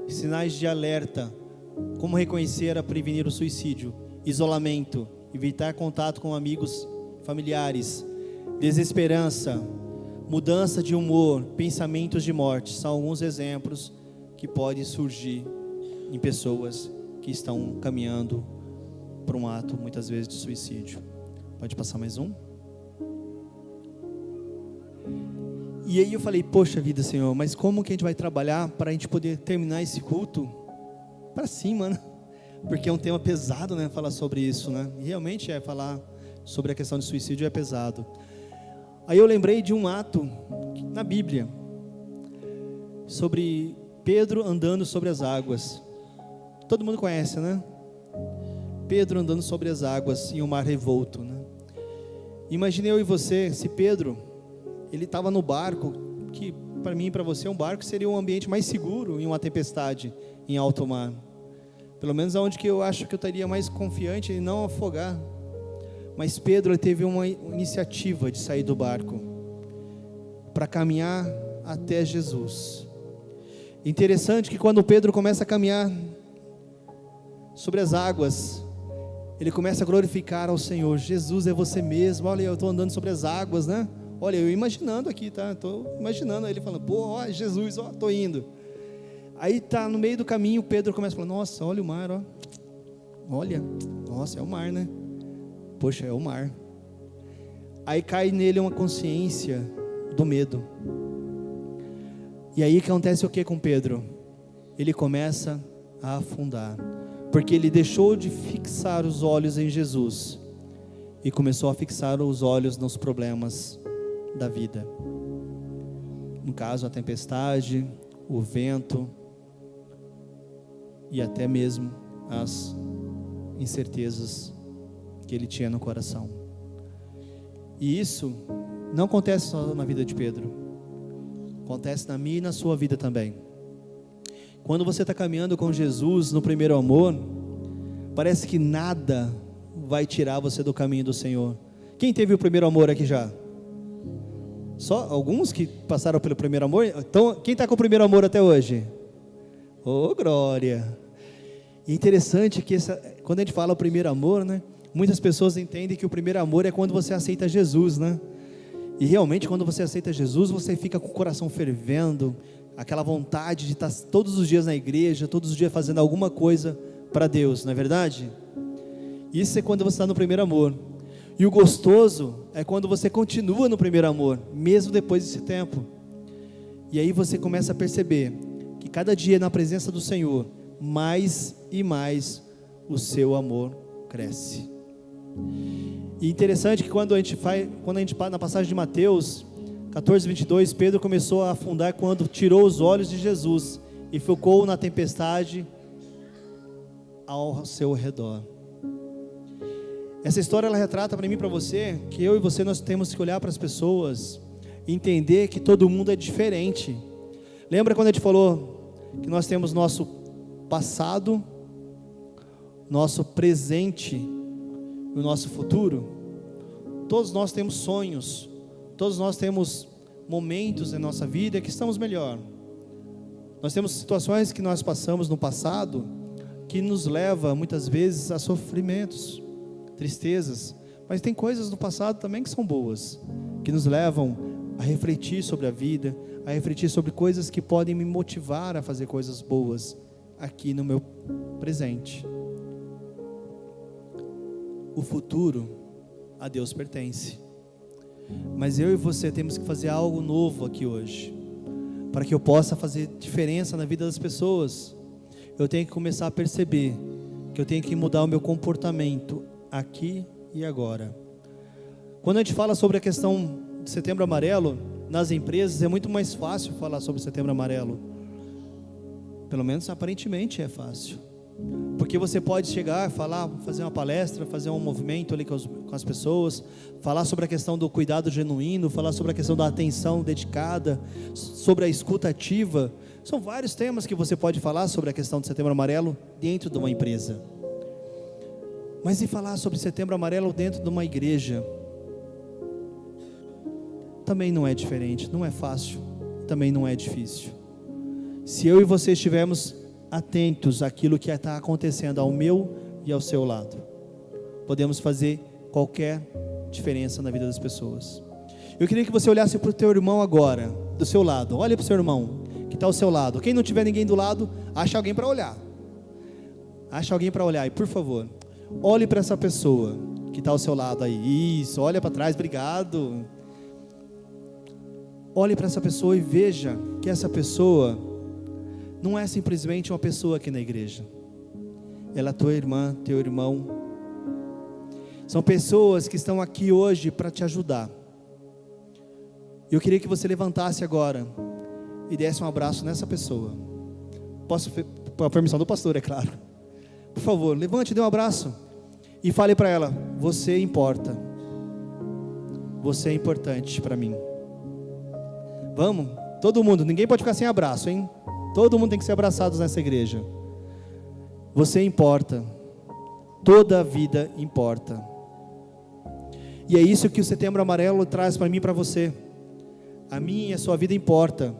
Speaker 3: Sinais de alerta. Como reconhecer a prevenir o suicídio, isolamento, evitar contato com amigos, familiares, desesperança, mudança de humor, pensamentos de morte. São alguns exemplos que podem surgir em pessoas que estão caminhando para um ato, muitas vezes, de suicídio. Pode passar mais um? E aí eu falei, poxa vida, Senhor, mas como que a gente vai trabalhar para a gente poder terminar esse culto para cima, né? Porque é um tema pesado, né? Falar sobre isso, né? E realmente falar sobre a questão de suicídio é pesado. Aí eu lembrei de um ato na Bíblia, sobre Pedro andando sobre as águas. Todo mundo conhece, né? Pedro andando sobre as águas em um mar revolto, né? Imagine eu e você, se Pedro, ele estava no barco, que para mim e para você um barco seria um ambiente mais seguro em uma tempestade em alto mar. Pelo menos aonde que eu acho que eu estaria mais confiante em não afogar. Mas Pedro teve uma iniciativa de sair do barco para caminhar até Jesus. Interessante que quando Pedro começa a caminhar sobre as águas, ele começa a glorificar ao Senhor. Jesus, é você mesmo. Olha, eu estou andando sobre as águas, né? Olha, eu imaginando aqui, tá? Estou imaginando ele falando, pô, ó, Jesus, ó, estou indo. Aí tá no meio do caminho, Pedro começa a falar, nossa, olha o mar, ó. Olha, nossa, é o mar, né? Poxa, é o mar. Aí cai nele uma consciência do medo. E aí acontece o que com Pedro? Ele começa a afundar, porque ele deixou de fixar os olhos em Jesus e começou a fixar os olhos nos problemas da vida. No caso, a tempestade, o vento e até mesmo as incertezas que ele tinha no coração. E isso não acontece só na vida de Pedro, acontece na minha e na sua vida também. Quando você está caminhando com Jesus no primeiro amor, parece que nada vai tirar você do caminho do Senhor. Quem teve o primeiro amor aqui já? Só alguns que passaram pelo primeiro amor? Então, quem está com o primeiro amor até hoje? Oh, glória! E interessante que quando a gente fala o primeiro amor, né? Muitas pessoas entendem que o primeiro amor é quando você aceita Jesus, né? E realmente quando você aceita Jesus, você fica com o coração fervendo, aquela vontade de estar todos os dias na igreja, todos os dias fazendo alguma coisa para Deus, não é verdade? Isso é quando você está no primeiro amor. E o gostoso é quando você continua no primeiro amor, mesmo depois desse tempo. E aí você começa a perceber que cada dia na presença do Senhor, mais e mais o seu amor cresce. E interessante que quando a gente na passagem de Mateus 14, 22, Pedro começou a afundar quando tirou os olhos de Jesus e focou na tempestade ao seu redor. Essa história ela retrata para mim e para você que eu e você nós temos que olhar para as pessoas e entender que todo mundo é diferente. Lembra quando a gente falou que nós temos nosso passado, nosso presente e o nosso futuro? Todos nós temos sonhos, todos nós temos momentos em nossa vida que estamos melhor. Nós temos situações que nós passamos no passado que nos leva muitas vezes a sofrimentos, tristezas, mas tem coisas do passado também que são boas, que nos levam a refletir sobre a vida, a refletir sobre coisas que podem me motivar a fazer coisas boas aqui no meu presente. O futuro a Deus pertence, mas eu e você temos que fazer algo novo aqui hoje, para que eu possa fazer diferença na vida das pessoas. Eu tenho que começar a perceber que eu tenho que mudar o meu comportamento aqui e agora. Quando a gente fala sobre a questão de Setembro Amarelo nas empresas, é muito mais fácil falar sobre Setembro Amarelo. Pelo menos aparentemente é fácil, porque você pode chegar, falar, fazer uma palestra, fazer um movimento ali com as pessoas, falar sobre a questão do cuidado genuíno, falar sobre a questão da atenção dedicada, sobre a escuta ativa. São vários temas que você pode falar sobre a questão do Setembro Amarelo dentro de uma empresa. Mas e falar sobre Setembro Amarelo dentro de uma igreja? Também não é diferente, não é fácil, também não é difícil. Se eu e você estivermos atentos àquilo que está acontecendo ao meu e ao seu lado, podemos fazer qualquer diferença na vida das pessoas. Eu queria que você olhasse para o teu irmão agora, do seu lado. Olha para o seu irmão que está ao seu lado. Quem não tiver ninguém do lado, acha alguém para olhar. Acha alguém para olhar e, por favor, olhe para essa pessoa que está ao seu lado aí. Isso, olha para trás, obrigado. Olhe para essa pessoa e veja que essa pessoa não é simplesmente uma pessoa aqui na igreja. Ela é tua irmã, teu irmão. São pessoas que estão aqui hoje para te ajudar. Eu queria que você levantasse agora e desse um abraço nessa pessoa. Posso, com a permissão do pastor, é claro. Por favor, levante e dê um abraço e fale para ela: você importa, você é importante para mim. Vamos, todo mundo, ninguém pode ficar sem abraço, hein? Todo mundo tem que ser abraçado nessa igreja. Você importa, toda a vida importa. E é isso que o Setembro Amarelo traz para mim e para você. A minha e a sua vida importa,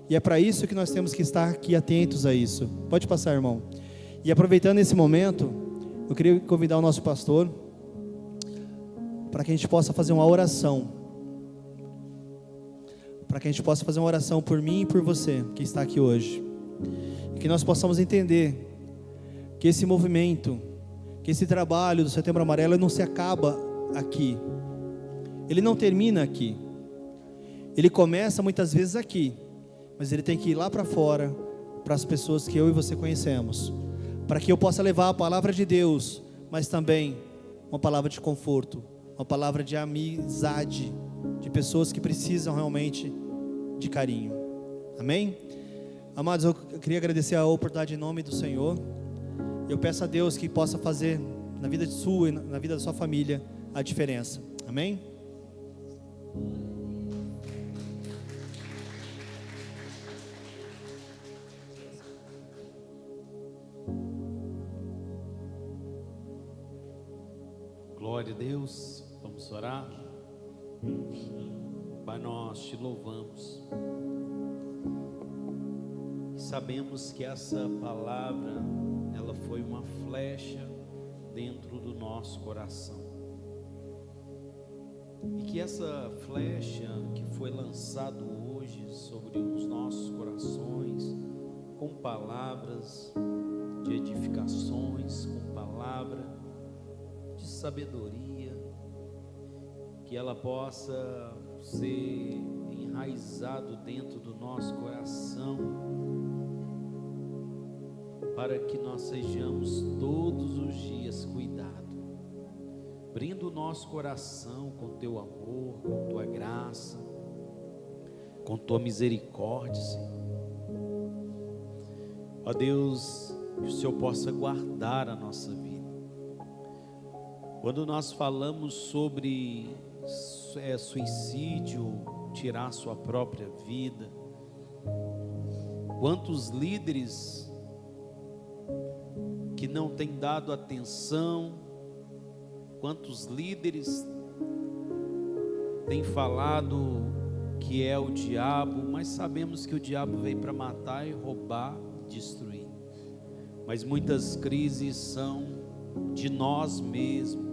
Speaker 3: e é para isso que nós temos que estar aqui atentos a isso. Pode passar, irmão. E aproveitando esse momento, eu queria convidar o nosso pastor para que a gente possa fazer uma oração, para que a gente possa fazer uma oração por mim e por você que está aqui hoje, e que nós possamos entender que esse movimento, que esse trabalho do Setembro Amarelo não se acaba aqui, ele não termina aqui, ele começa muitas vezes aqui, mas ele tem que ir lá para fora, para as pessoas que eu e você conhecemos, para que eu possa levar a palavra de Deus, mas também uma palavra de conforto, uma palavra de amizade, de pessoas que precisam realmente de carinho. Amém? Amados, eu queria agradecer a oportunidade em nome do Senhor. Eu peço a Deus que possa fazer na vida de sua e na vida da sua família a diferença. Amém?
Speaker 1: Glória a Deus, vamos orar. Pai, nós te louvamos e sabemos que essa palavra, ela foi uma flecha dentro do nosso coração, e que essa flecha que foi lançada hoje sobre os nossos corações, com palavras de edificações, com palavra de sabedoria, que ela possa ser enraizado dentro do nosso coração, para que nós sejamos todos os dias cuidados, Brinda o nosso coração com teu amor, com tua graça, com tua misericórdia, Senhor. Ó Deus, que o Senhor possa guardar a nossa vida. Quando nós falamos sobre suicídio, tirar sua própria vida, quantos líderes que não têm dado atenção, quantos líderes têm falado que é o diabo, mas sabemos que o diabo veio para matar e roubar e destruir. Mas muitas crises são de nós mesmos,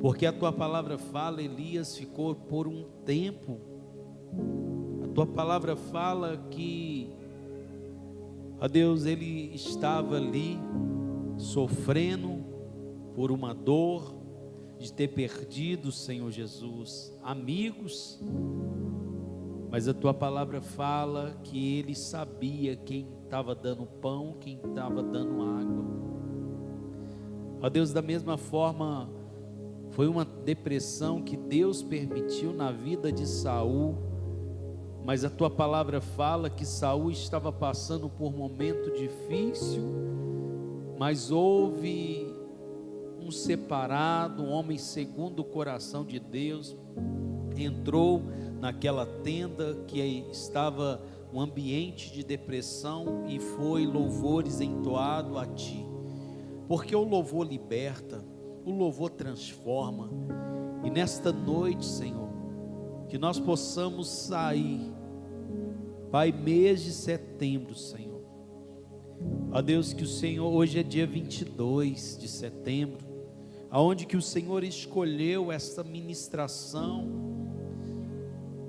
Speaker 1: porque a tua palavra fala, Elias ficou por um tempo. A tua palavra fala que, ó Deus, ele estava ali sofrendo por uma dor de ter perdido, Senhor Jesus, amigos, mas a tua palavra fala que ele sabia quem estava dando pão, quem estava dando água. Ó Deus, da mesma forma, foi uma depressão que Deus permitiu na vida de Saul, mas a tua palavra fala que Saul estava passando por um momento difícil, mas houve um separado, um homem segundo o coração de Deus, entrou naquela tenda que estava um ambiente de depressão e foi louvores entoado a ti, porque o louvor liberta, o louvor transforma. E nesta noite, Senhor, que nós possamos sair, Pai, mês de setembro, Senhor, ó Deus, que o Senhor, hoje é dia 22 de setembro, aonde que o Senhor escolheu esta ministração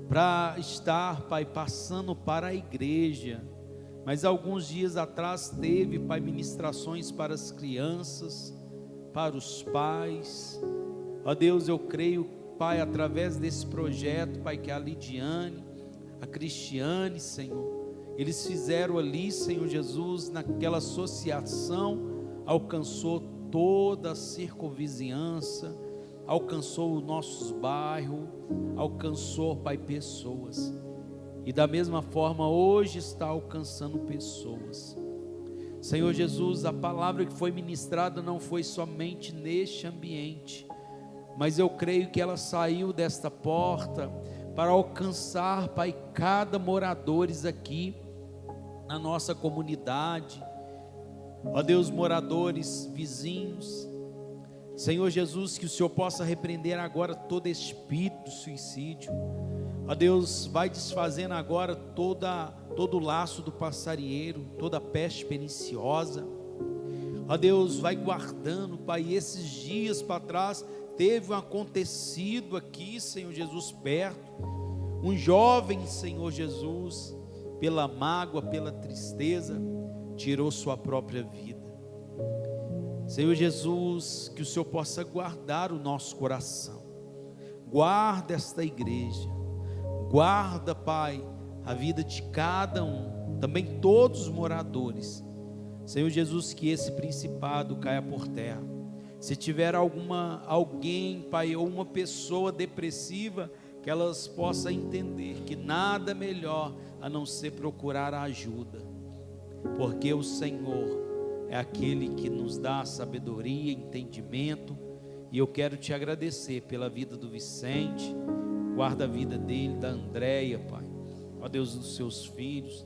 Speaker 1: para estar, Pai, passando para a igreja. Mas alguns dias atrás teve, Pai, ministrações para as crianças, para os pais. Ó Deus, eu creio, Pai, através desse projeto, Pai, que a Lidiane, a Cristiane, Senhor, eles fizeram ali, Senhor Jesus, naquela associação, alcançou toda a circunvizinhança, alcançou os nossos bairros, alcançou, Pai, pessoas, e da mesma forma hoje está alcançando pessoas. Senhor Jesus, a palavra que foi ministrada não foi somente neste ambiente, mas eu creio que ela saiu desta porta para alcançar, Pai, cada moradores aqui na nossa comunidade, ó Deus, moradores, vizinhos. Senhor Jesus, que o Senhor possa repreender agora todo espírito de suicídio. Ó Deus, vai desfazendo agora todo o laço do passarinheiro, toda a peste perniciosa. Ó Deus, vai guardando, Pai. Esses dias para trás teve um acontecido aqui, Senhor Jesus, perto. Um jovem, Senhor Jesus, pela mágoa, pela tristeza, tirou sua própria vida. Senhor Jesus, que o Senhor possa guardar o nosso coração. Guarda esta igreja. Guarda, Pai, a vida de cada um, também todos os moradores. Senhor Jesus, que esse principado caia por terra. Se tiver alguém, Pai, ou uma pessoa depressiva, que elas possam entender que nada melhor a não ser procurar a ajuda, porque o Senhor é aquele que nos dá sabedoria, entendimento. E eu quero te agradecer pela vida do Vicente, guarda a vida dele, da Andréia, Pai, ó Deus, dos seus filhos,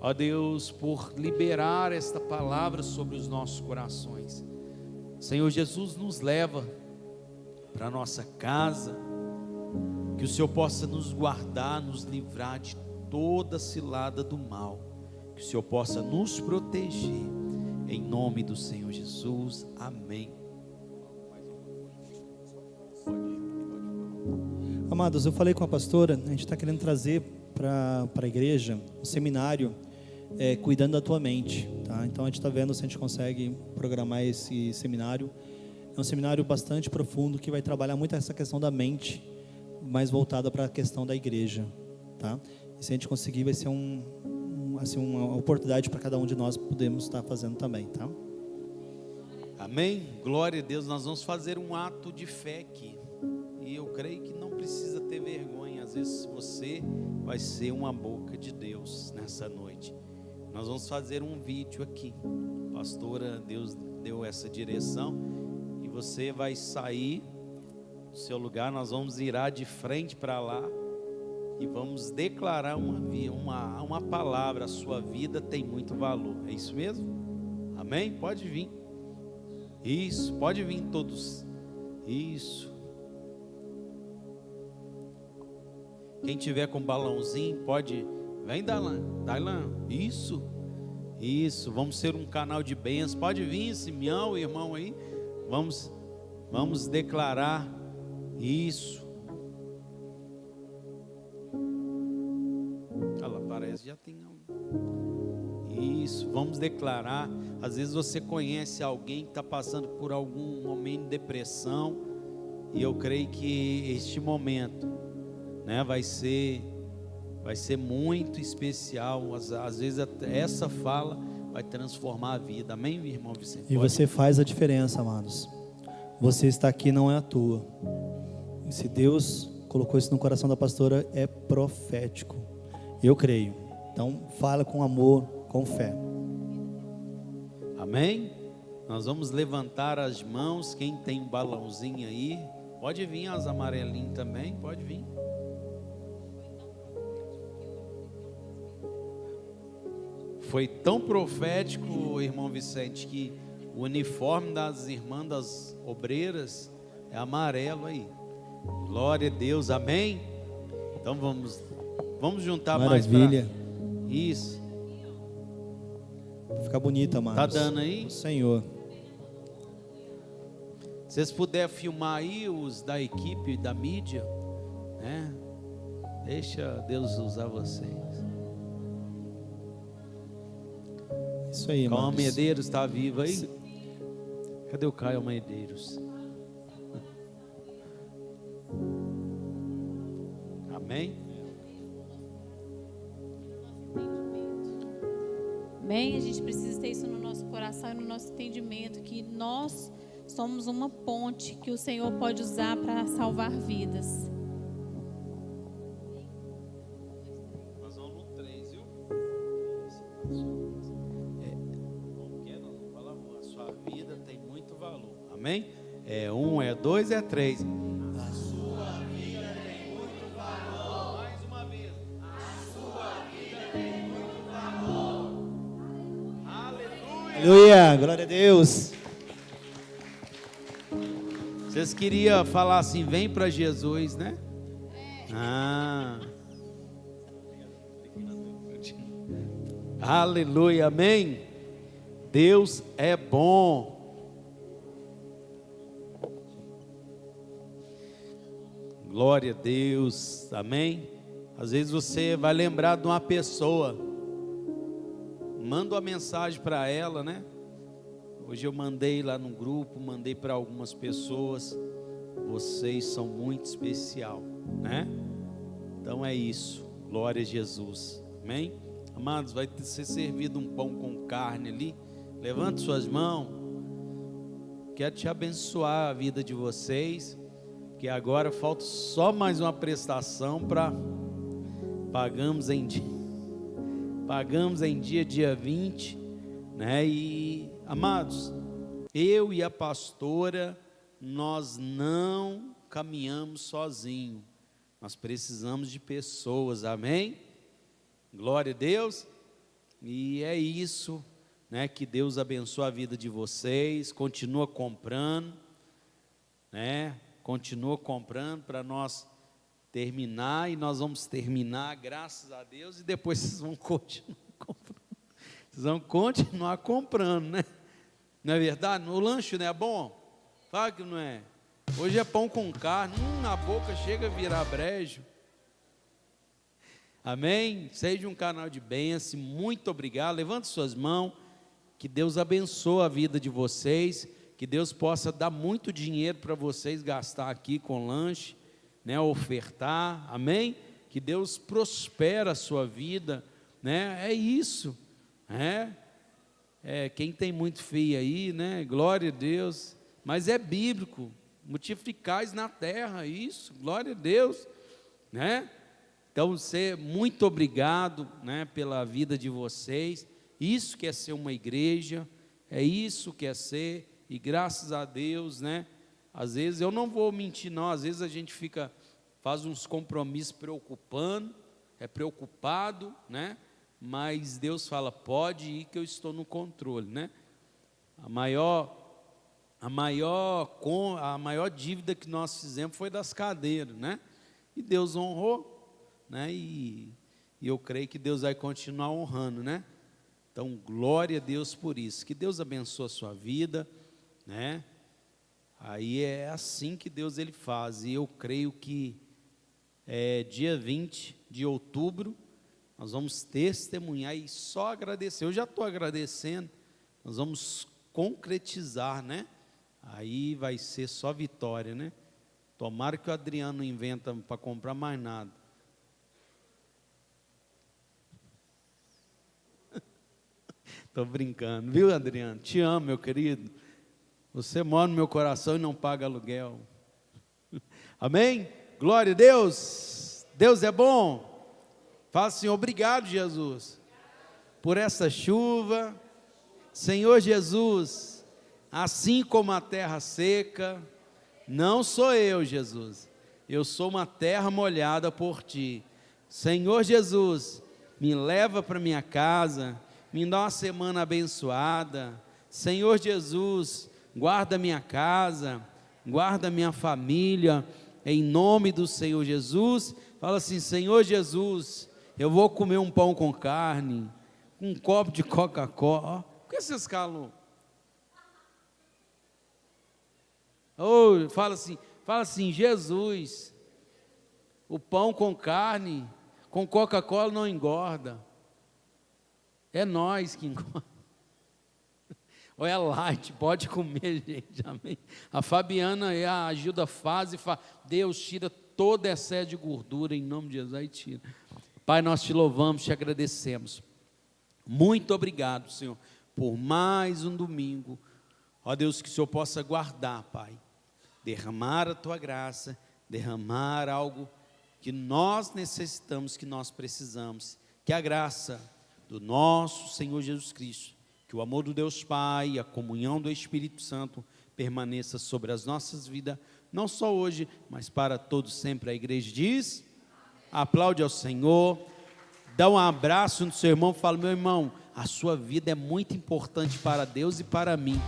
Speaker 1: ó Deus, por liberar esta palavra sobre os nossos corações. Senhor Jesus, nos leva para a nossa casa, que o Senhor possa nos guardar, nos livrar de toda cilada do mal, que o Senhor possa nos proteger, em nome do Senhor Jesus, amém.
Speaker 3: Amados, eu falei com a pastora, a gente está querendo trazer para a igreja um seminário, cuidando da tua mente, tá? Então a gente está vendo se a gente consegue programar esse seminário. É um seminário bastante profundo, que vai trabalhar muito essa questão da mente, mais voltada para a questão da igreja, tá? E se a gente conseguir, vai ser uma oportunidade para cada um de nós podermos estar fazendo também, tá?
Speaker 1: Amém? Glória a Deus. Nós vamos fazer um ato de fé aqui. E eu creio que não precisa ter vergonha. Às vezes você vai ser uma boca de Deus nessa noite. Nós vamos fazer um vídeo aqui. Pastora, Deus deu essa direção. E você vai sair do seu lugar. Nós vamos virar de frente para lá. E vamos declarar uma palavra. A sua vida tem muito valor. É isso mesmo? Amém? Pode vir. Isso, pode vir todos. Isso. Quem tiver com balãozinho, pode. Vem, Dailan. Isso. Isso. Vamos ser um canal de bênçãos. Pode vir, Simeão, irmão aí. Vamos declarar isso. Olha lá, parece já tem. Isso. Vamos declarar. Às vezes você conhece alguém que está passando por algum momento de depressão. E eu creio que este momento, né, vai ser muito especial. Às vezes até essa fala vai transformar a vida. Amém, meu irmão Vicente?
Speaker 3: E você faz a diferença, amados. Você está aqui não é à toa. E se Deus colocou isso no coração da pastora, é profético. Eu creio. Então fala com amor, com fé.
Speaker 1: Amém? Nós vamos levantar as mãos. Quem tem um balãozinho aí, pode vir, as amarelinhas também, pode vir. Foi tão profético, irmão Vicente, que o uniforme das irmãs das obreiras é amarelo aí. Glória a Deus, amém? Então vamos juntar
Speaker 3: Maravilha.
Speaker 1: mais para isso.
Speaker 3: Fica bonita, amados.
Speaker 1: Tá dando aí?
Speaker 3: O Senhor.
Speaker 1: Se vocês puderem filmar aí os da equipe da mídia, né? Deixa Deus usar vocês.
Speaker 3: Isso aí,
Speaker 1: Caio
Speaker 3: amados.
Speaker 1: Medeiros está vivo aí? Cadê o Caio Medeiros? Amém?
Speaker 4: Amém? A gente precisa ter isso no nosso coração e no nosso entendimento, que nós somos uma ponte que o Senhor pode usar para salvar vidas.
Speaker 1: Nós vamos no 3, viu? Nós vamos falar, a sua vida tem muito valor. Amém? É 1, é 2, é 3. A sua vida tem muito valor. Mais uma vez. A sua vida tem muito valor. Aleluia.
Speaker 3: Aleluia, glória a Deus.
Speaker 1: Vocês queriam falar assim, vem para Jesus, né? Ah. Aleluia, amém? Deus é bom. Glória a Deus, amém? Às vezes você vai lembrar de uma pessoa, manda uma mensagem para ela, né? Hoje eu mandei lá no grupo, mandei para algumas pessoas. Vocês são muito especial, né? Então é isso, glória a Jesus, amém? Amados, vai ser servido um pão com carne ali. Levante suas mãos. Quero te abençoar a vida de vocês, que agora falta só mais uma prestação para pagamos em dia 20, né? E amados, eu e a pastora, nós não caminhamos sozinhos. Nós precisamos de pessoas, amém? Glória a Deus. E é isso, né? Que Deus abençoe a vida de vocês. Continua comprando, né? Continua comprando para nós terminar. E nós vamos terminar, graças a Deus. E depois vocês vão continuar comprando. Vocês vão continuar comprando, né? Não é verdade? O lanche não é bom? Fala que não é. Hoje é pão com carne, na boca chega a virar brejo. Amém? Seja um canal de bênção, muito obrigado. Levante suas mãos, que Deus abençoe a vida de vocês, que Deus possa dar muito dinheiro para vocês gastar aqui com lanche, né? Ofertar, amém? Que Deus prospere a sua vida, né? É isso, né? quem tem muito feio aí, né? Glória a Deus. Mas é bíblico. Multiplicais na terra, isso, glória a Deus, né? Então, muito obrigado, né, pela vida de vocês. Isso que é ser uma igreja, é isso que é ser, e graças a Deus, né? Às vezes, eu não vou mentir não, às vezes a gente faz uns compromissos preocupado, né? Mas Deus fala, pode ir que eu estou no controle, né? A maior dívida que nós fizemos foi das cadeiras, né? E Deus honrou, né? E eu creio que Deus vai continuar honrando, né? Então, glória a Deus por isso. Que Deus abençoe a sua vida, né? Aí é assim que Deus ele faz. E eu creio que dia 20 de outubro nós vamos testemunhar e só agradecer. Eu já estou agradecendo. Nós vamos concretizar, né? Aí vai ser só vitória, né? Tomara que o Adriano não inventa para comprar mais nada. Estou brincando, viu, Adriano? Te amo, meu querido. Você mora no meu coração e não paga aluguel. Amém? Glória a Deus. Deus é bom. Fala assim, obrigado, Jesus, por essa chuva. Senhor Jesus, assim como a terra seca, não sou eu, Jesus. Eu sou uma terra molhada por Ti. Senhor Jesus, me leva para minha casa, me dá uma semana abençoada. Senhor Jesus, guarda minha casa, guarda minha família, em nome do Senhor Jesus. Fala assim, Senhor Jesus, eu vou comer um pão com carne, um copo de Coca-Cola. Por que vocês calam? Oh, fala assim, Jesus, o pão com carne, com Coca-Cola não engorda. É nós que engorda. Ou é light, pode comer, gente, amém. A Fabiana e a Gilda fazem, Deus tira toda excesso de gordura, em nome de Jesus, aí tira. Pai, nós te louvamos, te agradecemos. Muito obrigado, Senhor, por mais um domingo. Ó Deus, que o Senhor possa guardar, Pai, derramar a Tua graça, derramar algo que nós necessitamos, que nós precisamos. Que a graça do nosso Senhor Jesus Cristo, que o amor do Deus Pai, a comunhão do Espírito Santo permaneça sobre as nossas vidas, não só hoje, mas para todos sempre. A igreja diz, aplaude ao Senhor, dá um abraço no seu irmão, fala, meu irmão, a sua vida é muito importante para Deus e para mim.